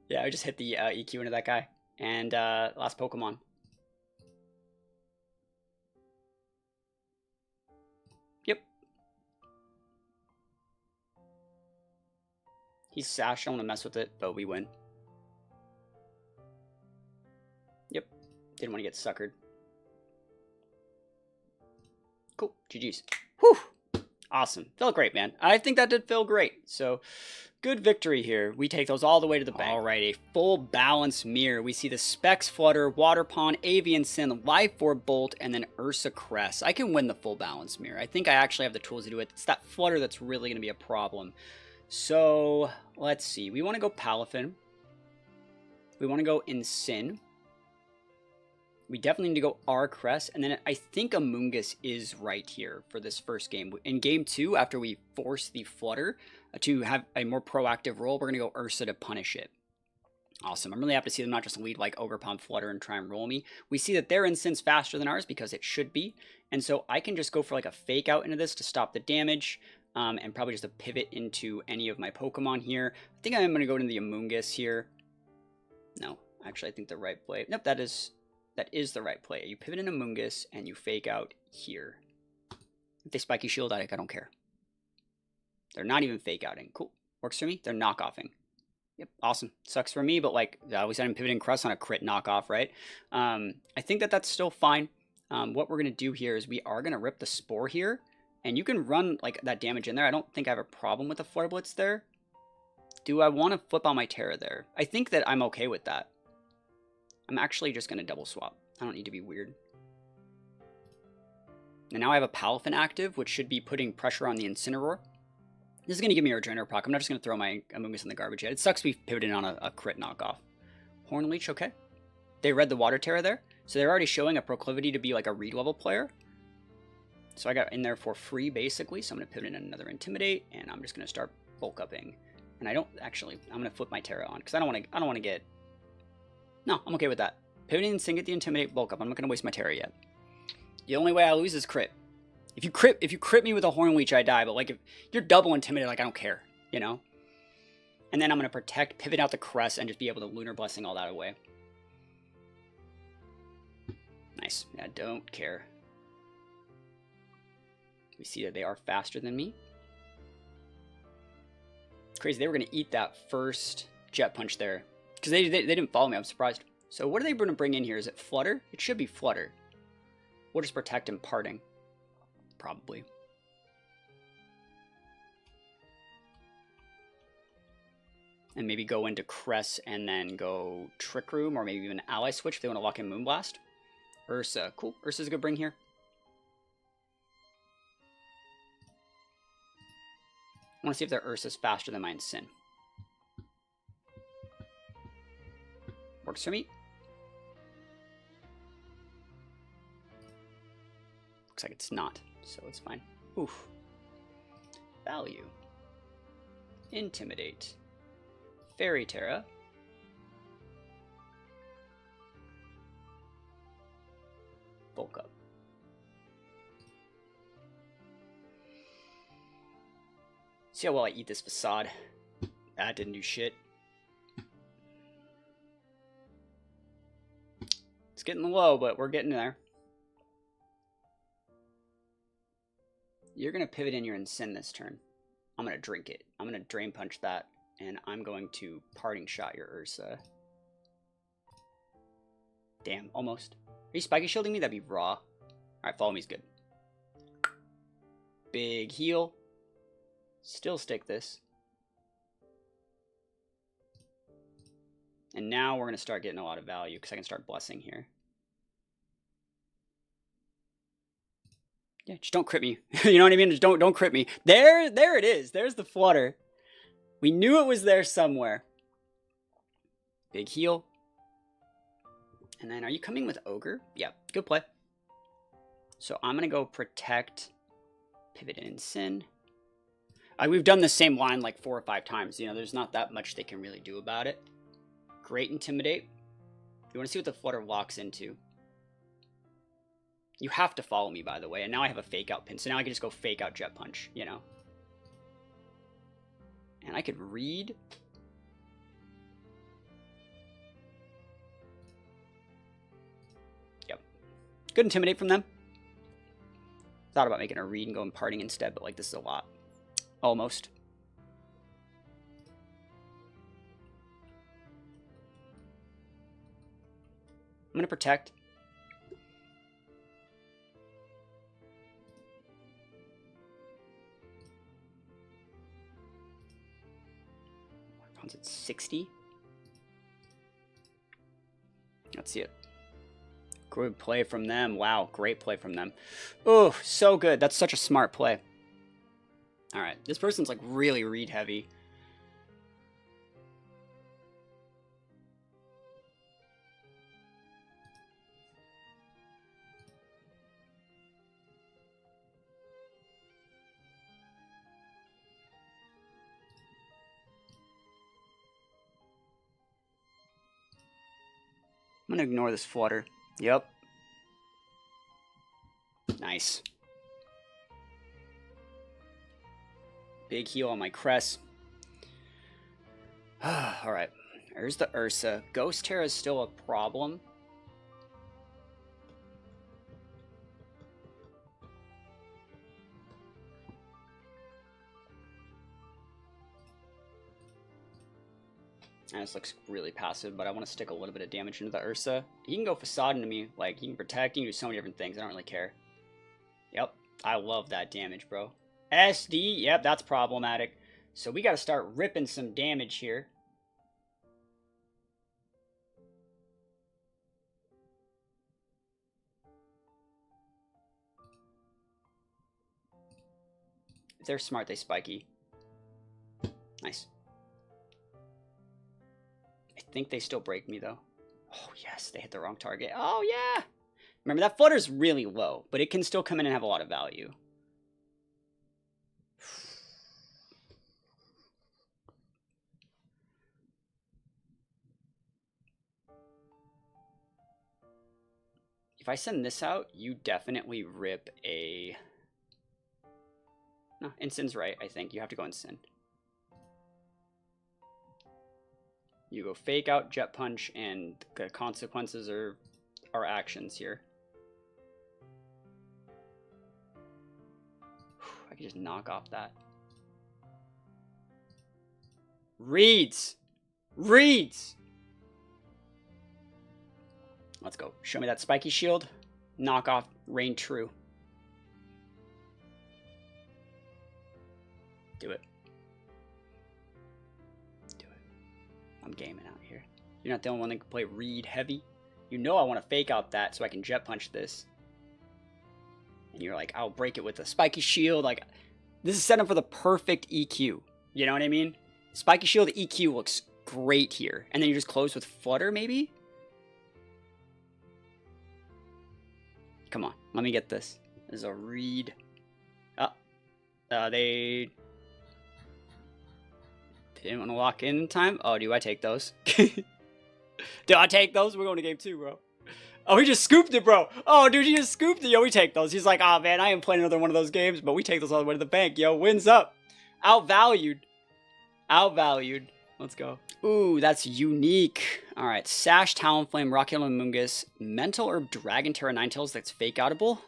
Yeah, I just hit the EQ into that guy. And last Pokemon. Yep. He's Sash, I don't want to mess with it, but we win. Yep. Didn't want to get suckered. Cool. GG's. Whew. Awesome. Felt great, man. I think that did feel great. So, good victory here. We take those all the way to the bank. All right, a full balance mirror. We see the Specs Flutter, Water Pond, Avian Sin, Life Orb Bolt, and then Ursa Cress. I can win the full balance mirror. I think I actually have the tools to do it. It's that Flutter that's really going to be a problem. So, let's see. We want to go Palafin. We want to go Incin. We definitely need to go R-Cress, and then I think Amoonguss is right here for this first game. In game 2, after we force the Flutter to have a more proactive role, we're going to go Ursa to punish it. Awesome. I'm really happy to see them not just lead like Ogerpon Flutter and try and roll me. We see that their Incin's faster than ours because it should be, and so I can just go for like a Fake Out into this to stop the damage, and probably just a pivot into any of my Pokemon here. I think I'm going to go into the Amoonguss here. No, actually I think the right play. Nope, that is the right play. You pivot into Mungus and you Fake Out here. If they Spiky Shield, I don't care. They're not even Fake Outing. Cool. Works for me. They're knockoffing. Yep. Awesome. Sucks for me, but like, I always had him pivoting Crust on a crit knockoff, right? I think that that's still fine. What we're going to do here is we are going to rip the Spore here. And you can run like that damage in there. I don't think I have a problem with the Flare Blitz there. Do I want to flip on my Terra there? I think that I'm okay with that. I'm actually just going to double swap. I don't need to be weird. And now I have a Palafin active, which should be putting pressure on the Incineroar. This is going to give me a Regenerator proc. I'm not just going to throw my Amoonguss in the garbage yet. It sucks we pivoted on a crit knockoff. Horn Leech, okay. They read the Water Terra there. So they're already showing a proclivity to be like a read level player. So I got in there for free, basically. So I'm going to pivot in another Intimidate, and I'm just going to start bulk upping. And I don't actually, I'm going to flip my Terra on, because I don't want to get... No, I'm okay with that. Pivoting and get the Intimidate, bulk up. I'm not going to waste my Terra yet. The only way I lose is crit. If you crit me with a Horn Leech, I die. But like if you're double Intimidate, like I don't care, you know? And then I'm going to protect, pivot out the Crest, and just be able to Lunar Blessing all that away. Nice. Yeah, don't care. We see that they are faster than me. Crazy, they were going to eat that first Jet Punch there. Because they didn't follow me, I'm surprised. So what are they going to bring in here? Is it Flutter? It should be Flutter. We'll just protect him parting. Probably. And maybe go into Cress and then go Trick Room, or maybe even Ally Switch if they want to lock in Moonblast. Ursa, cool. Ursa's a good bring here. I want to see if their Ursa's faster than my Incin. Works for me. Looks like it's not, so it's fine. Oof. Value. Intimidate. Fairy Terra. Bulk up. See how well I eat this facade. That didn't do shit. It's getting low, but we're getting there. You're going to pivot in your Incin this turn. I'm going to drink it. I'm going to Drain Punch that, and I'm going to Parting Shot your Ursa. Damn, almost. Are you Spiky Shielding me? That'd be raw. Alright, Follow Me's good. Big heal. Still stick this. And now we're going to start getting a lot of value, because I can start Blessing here. Yeah, just don't crit me. You know what I mean? Just don't crit me. There it is. There's the Flutter. We knew it was there somewhere. Big heal. And then, are you coming with Ogre? Yeah, good play. So I'm going to go Protect, Pivot and Sin. We've done the same line like 4 or 5 times. You know, there's not that much they can really do about it. Great Intimidate. You want to see what the Flutter locks into. You have to follow me, by the way. And now I have a Fake Out pin. So now I can just go Fake Out Jet Punch, you know. And I could read. Yep. Good Intimidate from them. Thought about making a read and going Parting instead, but like this is a lot. Almost. I'm going to Protect. At 60. Let's see it. Good play from them. Wow, great play from them. Oh, so good. That's such a smart play. All right, this person's like really read heavy. I'm going to ignore this Flutter. Yep. Nice. Big heal on my Cress. Alright. There's the Ursa. Ghost Terra is still a problem. And this looks really passive, but I want to stick a little bit of damage into the Ursa. He can go Facade into me. Like, he can Protect. He can do so many different things. I don't really care. Yep. I love that damage, bro. SD. Yep, that's problematic. So we got to start ripping some damage here. If they're smart, they Spiky. Nice. I think they still break me, though. Oh, yes, they hit the wrong target. Oh, yeah! Remember, that Flutter's really low, but it can still come in and have a lot of value. If I send this out, you definitely rip a... No, Incin's right, I think. You have to go Incin. You go Fake Out, Jet Punch, and the consequences are actions here. I could just knock off that. Reads! Reads! Let's go. Show me that Spiky Shield. Knock off Rain True. Do it. I'm gaming out here. You're not the only one that can play read heavy. You know I want to Fake Out that so I can Jet Punch this. And you're like, I'll break it with a Spiky Shield. Like, this is set up for the perfect EQ. You know what I mean? Spiky Shield EQ looks great here. And then you just close with Flutter, maybe? Come on, let me get this. There's a read. They didn't want to lock in time. Oh, do I take those? Do I take those? We're going to game 2, bro. Oh, he just scooped it, bro. Oh, dude, he just scooped it. Yo, we take those. He's like, oh, man, I ain't playing another one of those games, but we take those all the way to the bank. Yo, wins up. Outvalued. Outvalued. Let's go. Ooh, that's unique. All right, Sash, Talonflame, Rocky Mungus, Mental Herb, Dragon Terra, Ninetales, that's fake outable.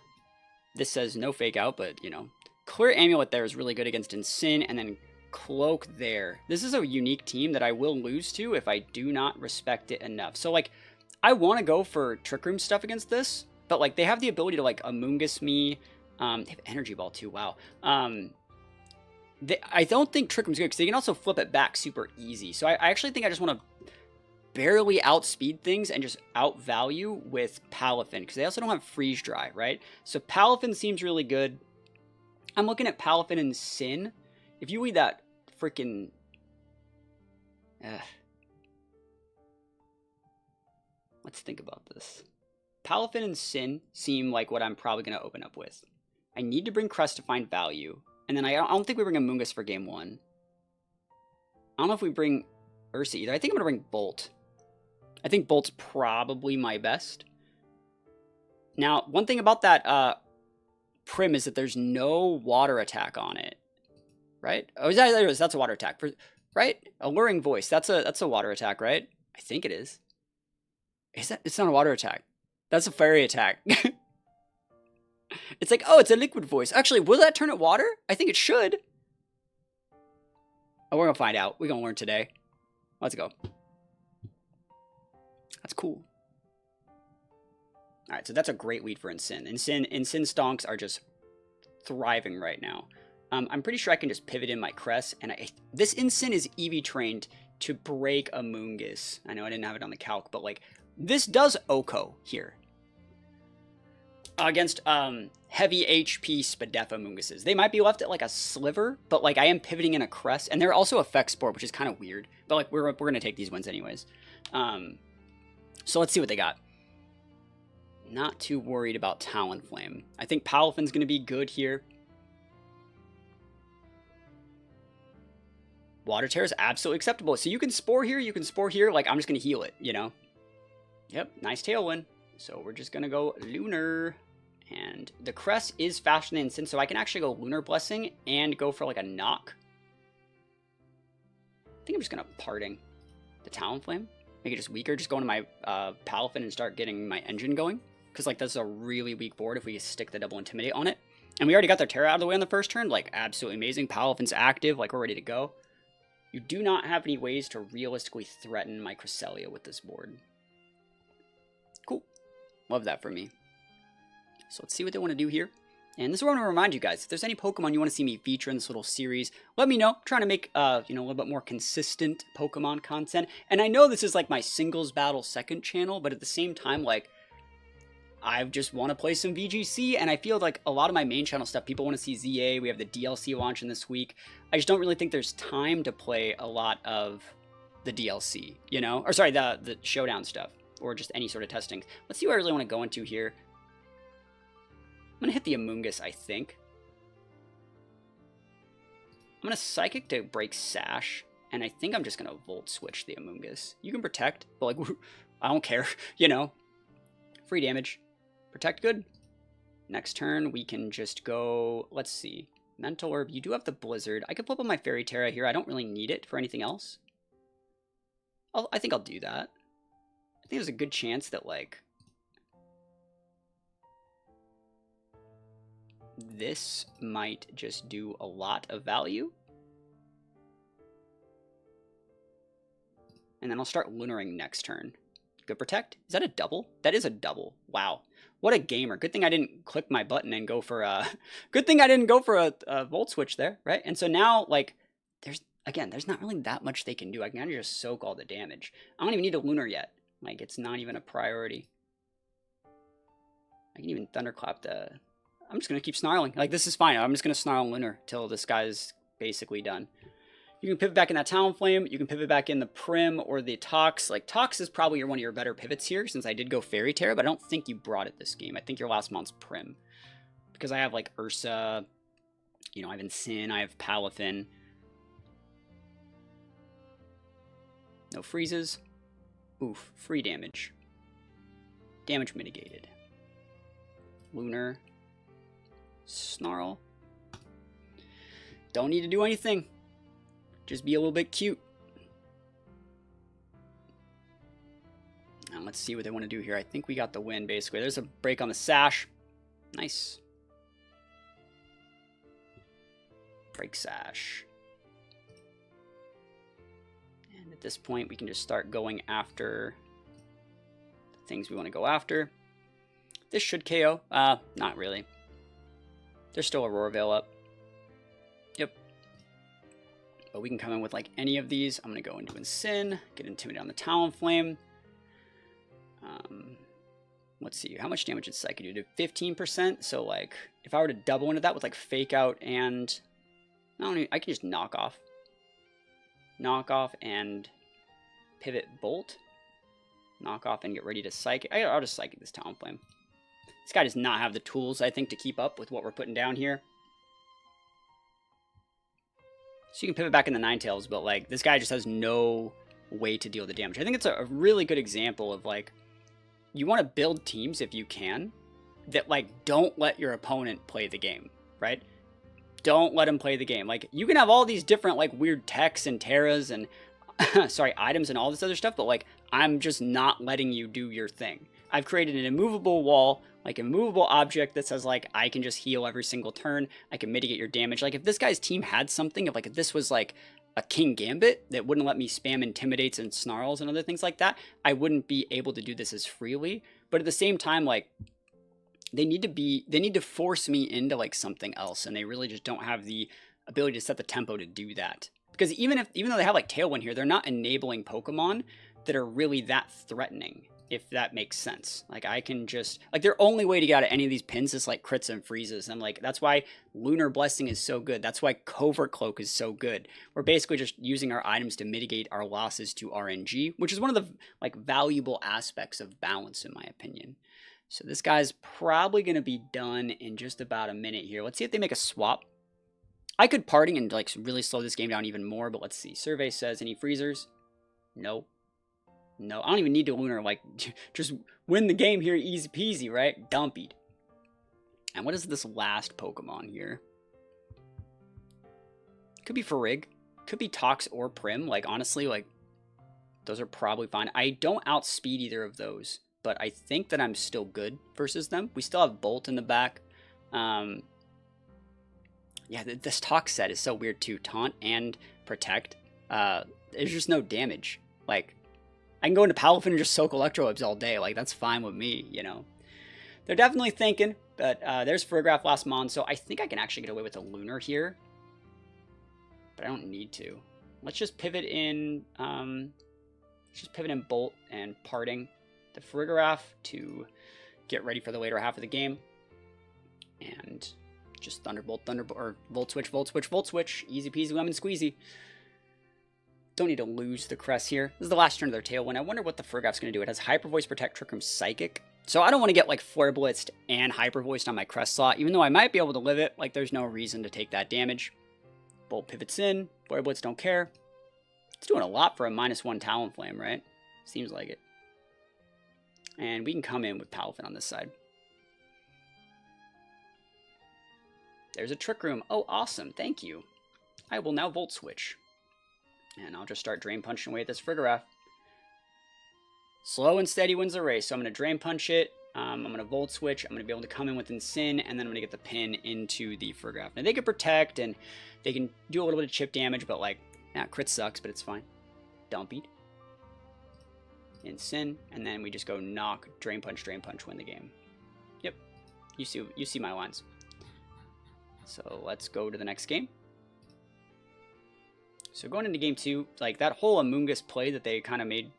This says no fake out, but, you know. Clear Amulet there is really good against Ensign, and then Cloak there. This is a unique team that I will lose to if I do not respect it enough. So, like, I want to go for Trick Room stuff against this, but, like, they have the ability to, like, Amoongus me. They have Energy Ball, too. Wow. I don't think Trick Room's good, because they can also flip it back super easy. So I actually think I just want to barely outspeed things and just outvalue with Palafin, because they also don't have Freeze Dry, right? So Palafin seems really good. I'm looking at Palafin and Sin. If you read that freaking... Let's think about this. Palafin and Sin seem like what I'm probably going to open up with. I need to bring Crest to find value. And then I don't think we bring Amoongus for game 1. I don't know if we bring Ursa either. I think I'm going to bring Bolt. I think Bolt's probably my best. Now, one thing about that Prim is that there's no water attack on it. Right? Oh, that's a water attack. Right? Alluring Voice. That's a water attack, right? I think it is. Is that? It's not a water attack. That's a fairy attack. It's like, oh, it's a liquid voice. Actually, will that turn it water? I think it should. Oh, we're going to find out. We're going to learn today. Let's go. That's cool. All right, so that's a great lead for Ensign. Ensign stonks are just thriving right now. I'm pretty sure I can just pivot in my Cress. And this Ensign is EV trained to break Amoongus. I know I didn't have it on the calc, but like, this does Oko here. Against heavy HP Spadefa Munguses. They might be left at like a sliver, but like I am pivoting in a Crest, and they're also Effect Spore, which is kind of weird. But like we're gonna take these wins anyways. So let's see what they got. Not too worried about Talonflame. I think Palafin's gonna be good here. Water Terror is absolutely acceptable. So you can Spore here, you can Spore here. Like I'm just gonna heal it, you know. Yep, nice Tailwind. So we're just gonna go Lunar. And the Crest is faster than Ensign, so I can actually go Lunar Blessing and go for like a knock. I think I'm just gonna Parting the Talonflame. Make it just weaker, just go into my Palafin and start getting my engine going. Because like that's a really weak board if we stick the double Intimidate on it. And we already got their Terra out of the way on the first turn, like absolutely amazing. Palafin's active, like we're ready to go. You do not have any ways to realistically threaten my Cresselia with this board. Cool. Love that for me. So let's see what they want to do here. And this is what I want to remind you guys. If there's any Pokemon you want to see me feature in this little series, let me know. I'm trying to make, you know, a little bit more consistent Pokemon content. And I know this is like my singles battle second channel, but at the same time, like, I just want to play some VGC. And I feel like a lot of my main channel stuff, people want to see ZA. We have the DLC launching this week. I just don't really think there's time to play a lot of the DLC, you know? Or sorry, the Showdown stuff. Or just any sort of testing. Let's see what I really want to go into here. I'm going to hit the Amoongus, I think. I'm going to Psychic to break Sash. And I think I'm just going to Volt Switch the Amoongus. You can Protect, but like, I don't care, you know. Free damage. Protect good. Next turn, we can just go, let's see. Mental Herb, you do have the Blizzard. I could flip on my Fairy Terra here. I don't really need it for anything else. I think I'll do that. I think there's a good chance that, like, this might just do a lot of value. And then I'll start Lunaring next turn. Good Protect. Is that a double? That is a double. Wow. What a gamer. Good thing I didn't click my button and go for a... Good thing I didn't go for a Volt Switch there, right? And so now, like, there's not really that much they can do. I can kind of just soak all the damage. I don't even need a Lunar yet. Like, it's not even a priority. I can even Thunderclap the... I'm just going to keep snarling. Like, this is fine. I'm just going to snarl Lunar till this guy's basically done. You can pivot back in that Talonflame. You can pivot back in the Prim or the Tox. Like, Tox is probably one of your better pivots here since I did go Fairy Terra, but I don't think you brought it this game. I think your last month's Prim. because I have like Ursa, you know, I have Incin, I have Palafin. No freezes. Oof, free damage. Damage mitigated. Lunar. Snarl. Don't need to do anything. Just be a little bit cute. Now let's see what they want to do here. I think we got the win, basically. There's a break on the sash. Nice. Break sash. And at this point, we can just start going after the things we want to go after. This should KO. Not really. There's still a Roar Veil up. Yep. But we can come in with like any of these. I'm going to go into Incin, get Intimidate on the Talonflame. Let's see, how much damage did Psychic do? 15%. So like, if I were to double into that with like Fake Out and I can just knock off and pivot Bolt, knock off and get ready to Psychic. I'll just Psychic this Talonflame. This guy does not have the tools, I think, to keep up with what we're putting down here. So you can pivot back in the Ninetales, but like this guy just has no way to deal the damage. I think it's a really good example of like, you want to build teams if you can that like don't let your opponent play the game, right? Don't let him play the game. Like you can have all these different like weird techs and terras and sorry, items and all this other stuff, but like I'm just not letting you do your thing. I've created an immovable wall, like a immovable object that says like I can just heal every single turn. I can mitigate your damage. Like if this guy's team had something, if like this was like a King Gambit that wouldn't let me spam Intimidates and Snarls and other things like that, I wouldn't be able to do this as freely. But at the same time, like they need to force me into like something else, and they really just don't have the ability to set the tempo to do that. Because even though they have like Tailwind here, they're not enabling Pokemon that are really that threatening, if that makes sense. Like I can just like their only way to get out of any of these pins is like crits and freezes, and like that's why Lunar Blessing is so good. That's why Covert Cloak is so good. We're basically just using our items to mitigate our losses to RNG, which is one of the like valuable aspects of balance in my opinion. So this guy's probably going to be done in just about a minute here. Let's see if they make a swap. I could parting and like really slow this game down even more, but let's see. Survey says any freezers? No. No, I don't even need to Lunar, like, just win the game here, easy peasy, right? Dumpied. And what is this last Pokemon here? Could be Farig. Could be Tox or Prim. Like, honestly, like, those are probably fine. I don't outspeed either of those, but I think that I'm still good versus them. We still have Bolt in the back. Yeah, this Tox set is so weird, too. Taunt and Protect. There's just no damage. Like, I can go into Palafin and just soak Electro Webs all day. Like, that's fine with me, you know. They're definitely thinking, but there's Farigiraf last mon, so I think I can actually get away with a Lunar here. But I don't need to. Let's just pivot in, Bolt and Parting the Farigiraf to get ready for the later half of the game. And just Thunderbolt, or Volt Switch, Volt Switch, Volt Switch. Easy peasy, lemon squeezy. Don't need to lose the Cress here. This is the last turn of their Tailwind. I wonder what the Farigiraf's going to do. It has Hyper Voice, Protect, Trick Room, Psychic. So I don't want to get like Flare Blitzed and Hyper Voiced on my Crest slot. Even though I might be able to live it, like there's no reason to take that damage. Bolt pivots in. Flare Blitz, don't care. It's doing a lot for a -1 Talonflame, right? Seems like it. And we can come in with Palafin on this side. There's a Trick Room. Oh, awesome. Thank you. I will now Volt Switch. And I'll just start Drain Punching away at this Farigiraf. Slow and steady wins the race. So I'm going to Drain Punch it. I'm going to Volt Switch. I'm going to be able to come in with Incin. And then I'm going to get the pin into the Farigiraf. Now they can Protect and they can do a little bit of chip damage. But like, crit sucks, but it's fine. Dumpied. Incin. And then we just go knock, Drain Punch, win the game. Yep. You see my lines. So let's go to the next game. So going into game 2, like that whole Amoonguss play that they kind of made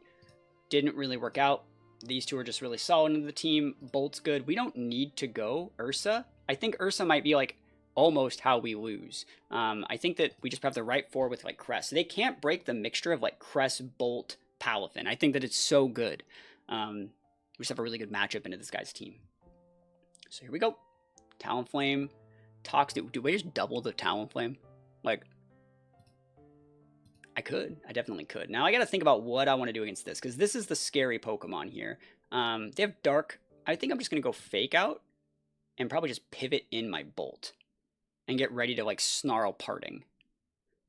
didn't really work out. These two are just really solid into the team. Bolt's good. We don't need to go Ursa. I think Ursa might be like almost how we lose. I think that we just have the right four with like Cress. They can't break the mixture of like Cress, Bolt, Palafin. I think that it's so good. We just have a really good matchup into this guy's team. So here we go. Talonflame. Toxic. Do we just double the Talonflame? Like, I could. I definitely could. Now I got to think about what I want to do against this, because this is the scary Pokemon here. They have Dark. I think I'm just going to go Fake Out and probably just pivot in my Bolt and get ready to, like, Snarl Parting.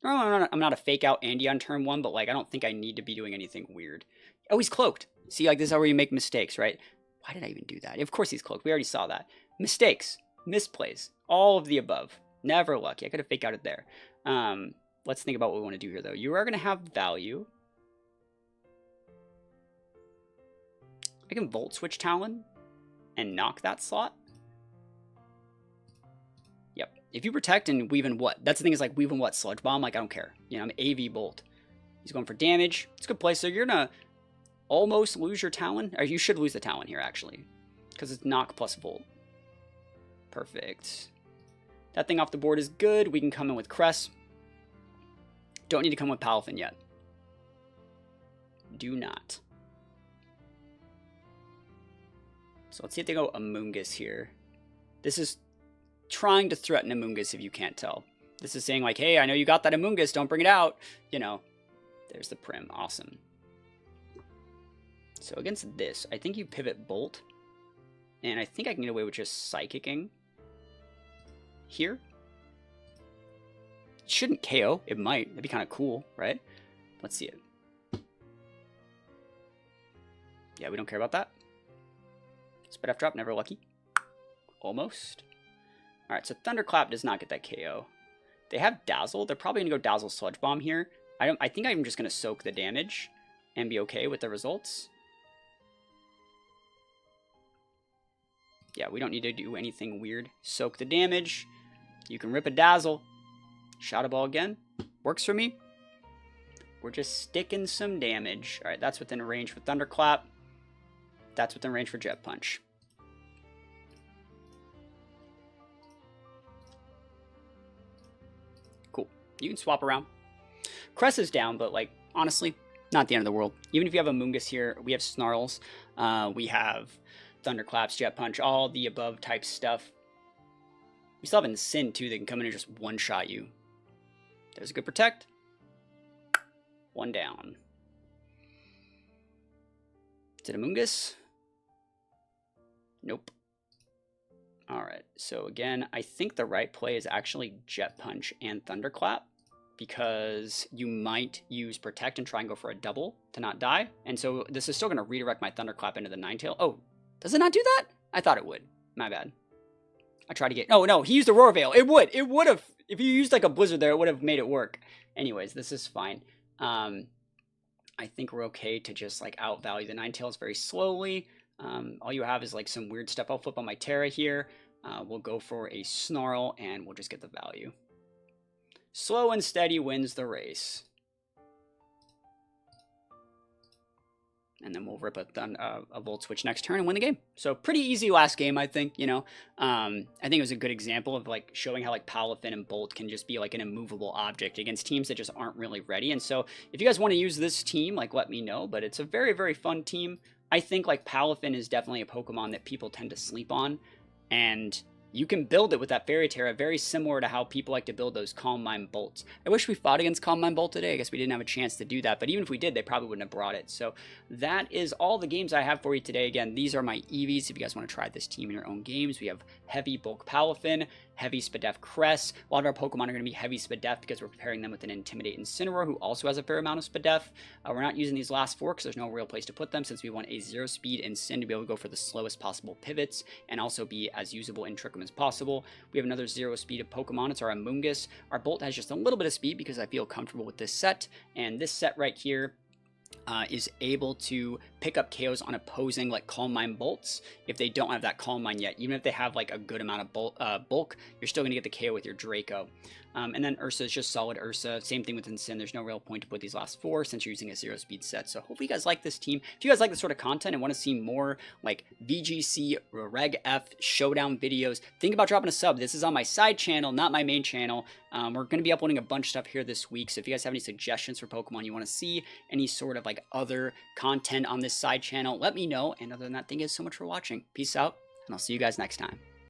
No, I'm not a Fake Out Andy on turn 1, but, like, I don't think I need to be doing anything weird. Oh, he's cloaked. See, like, this is how you make mistakes, right? Why did I even do that? Of course he's cloaked. We already saw that. Mistakes. Misplays. All of the above. Never lucky. I could have Fake Outed there. Let's think about what we want to do here, though. You are going to have value. I can Volt Switch Talon and knock that slot. Yep. If you protect and weave in what? That's the thing, is like weave in what? Sludge Bomb? Like, I don't care. You know, I'm AV Bolt. He's going for damage. It's a good play. So you're going to almost lose your Talon. Or you should lose the Talon here, actually. Because it's knock plus Volt. Perfect. That thing off the board is good. We can come in with Cress. Don't need to come with Palafin yet. Do not. So let's see if they go Amoonguss here. This is trying to threaten Amoonguss, if you can't tell. This is saying like, hey, I know you got that Amoonguss, don't bring it out. You know, there's the Prim. Awesome. So against this, I think you pivot Bolt. And I think I can get away with just Psychicking here. It shouldn't KO. It might. That'd be kind of cool, right? Let's see it. Yeah, we don't care about that. Spit F drop, never lucky. Almost. Alright, so Thunderclap does not get that KO. They have Dazzle. They're probably going to go Dazzle Sludge Bomb here. I think I'm just going to soak the damage and be okay with the results. Yeah, we don't need to do anything weird. Soak the damage. You can rip a Dazzle. Shadow Ball again. Works for me. We're just sticking some damage. Alright, that's within range for Thunderclap. That's within range for Jet Punch. Cool. You can swap around. Cress is down, but, like, honestly, not the end of the world. Even if you have a Amoonguss here, we have Snarls. We have Thunderclaps, Jet Punch, all the above type stuff. We still have Incin, too, that can come in and just one-shot you. There's a good Protect. One down. Is it Amoonguss? Nope. Alright, so again, I think the right play is actually Jet Punch and Thunderclap, because you might use Protect and try and go for a double to not die. And so this is still going to redirect my Thunderclap into the Ninetale. Oh, does it not do that? I thought it would. My bad. I tried to get... Oh, no, he used a Roar Veil. It would. It would have. If you used like a Blizzard there, it would have made it work. Anyways, this is fine. I think we're okay to just like outvalue the Ninetales very slowly. All you have is like some weird stuff. I'll flip on my Terra here. We'll go for a Snarl and we'll just get the value. Slow and steady wins the race. And then we'll rip a Volt Switch next turn and win the game. So pretty easy last game, I think, you know. I think it was a good example of like showing how like Palafin and Bolt can just be like an immovable object against teams that just aren't really ready. And so if you guys want to use this team, like let me know. But it's a very, very fun team. I think like Palafin is definitely a Pokemon that people tend to sleep on. And you can build it with that Fairy Terra, very similar to how people like to build those Calm Mind Bolts. I wish we fought against Calm Mind Bolt today. I guess we didn't have a chance to do that, but even if we did, they probably wouldn't have brought it. So that is all the games I have for you today. Again, these are my EVs. If you guys want to try this team in your own games, we have Heavy Bulk Palafin, Heavy Spadef Cress. A lot of our Pokemon are going to be Heavy Spadef because we're preparing them with an Intimidate Incineroar, who also has a fair amount of Spadef. We're not using these last four because there's no real place to put them, since we want a 0-speed Incin to be able to go for the slowest possible pivots and also be as usable in Trick 'em as possible. We have another 0-speed of Pokemon. It's our Amoonguss. Our Bolt has just a little bit of speed because I feel comfortable with this set. And this set right here is able to pick up KOs on opposing like Calm Mind Bolts if they don't have that Calm Mind yet. Even if they have like a good amount of bulk, you're still going to get the KO with your Draco. And then Ursa is just solid Ursa. Same thing with Incin. There's no real point to put these last four since you're using a 0-speed set. So hopefully you guys like this team. If you guys like this sort of content and want to see more like VGC Reg F Showdown videos, think about dropping a sub. This is on my side channel, not my main channel. We're going to be uploading a bunch of stuff here this week. So if you guys have any suggestions for Pokemon you want to see, any sort of like other content on this side channel, let me know. And other than that, thank you guys so much for watching. Peace out, and I'll see you guys next time.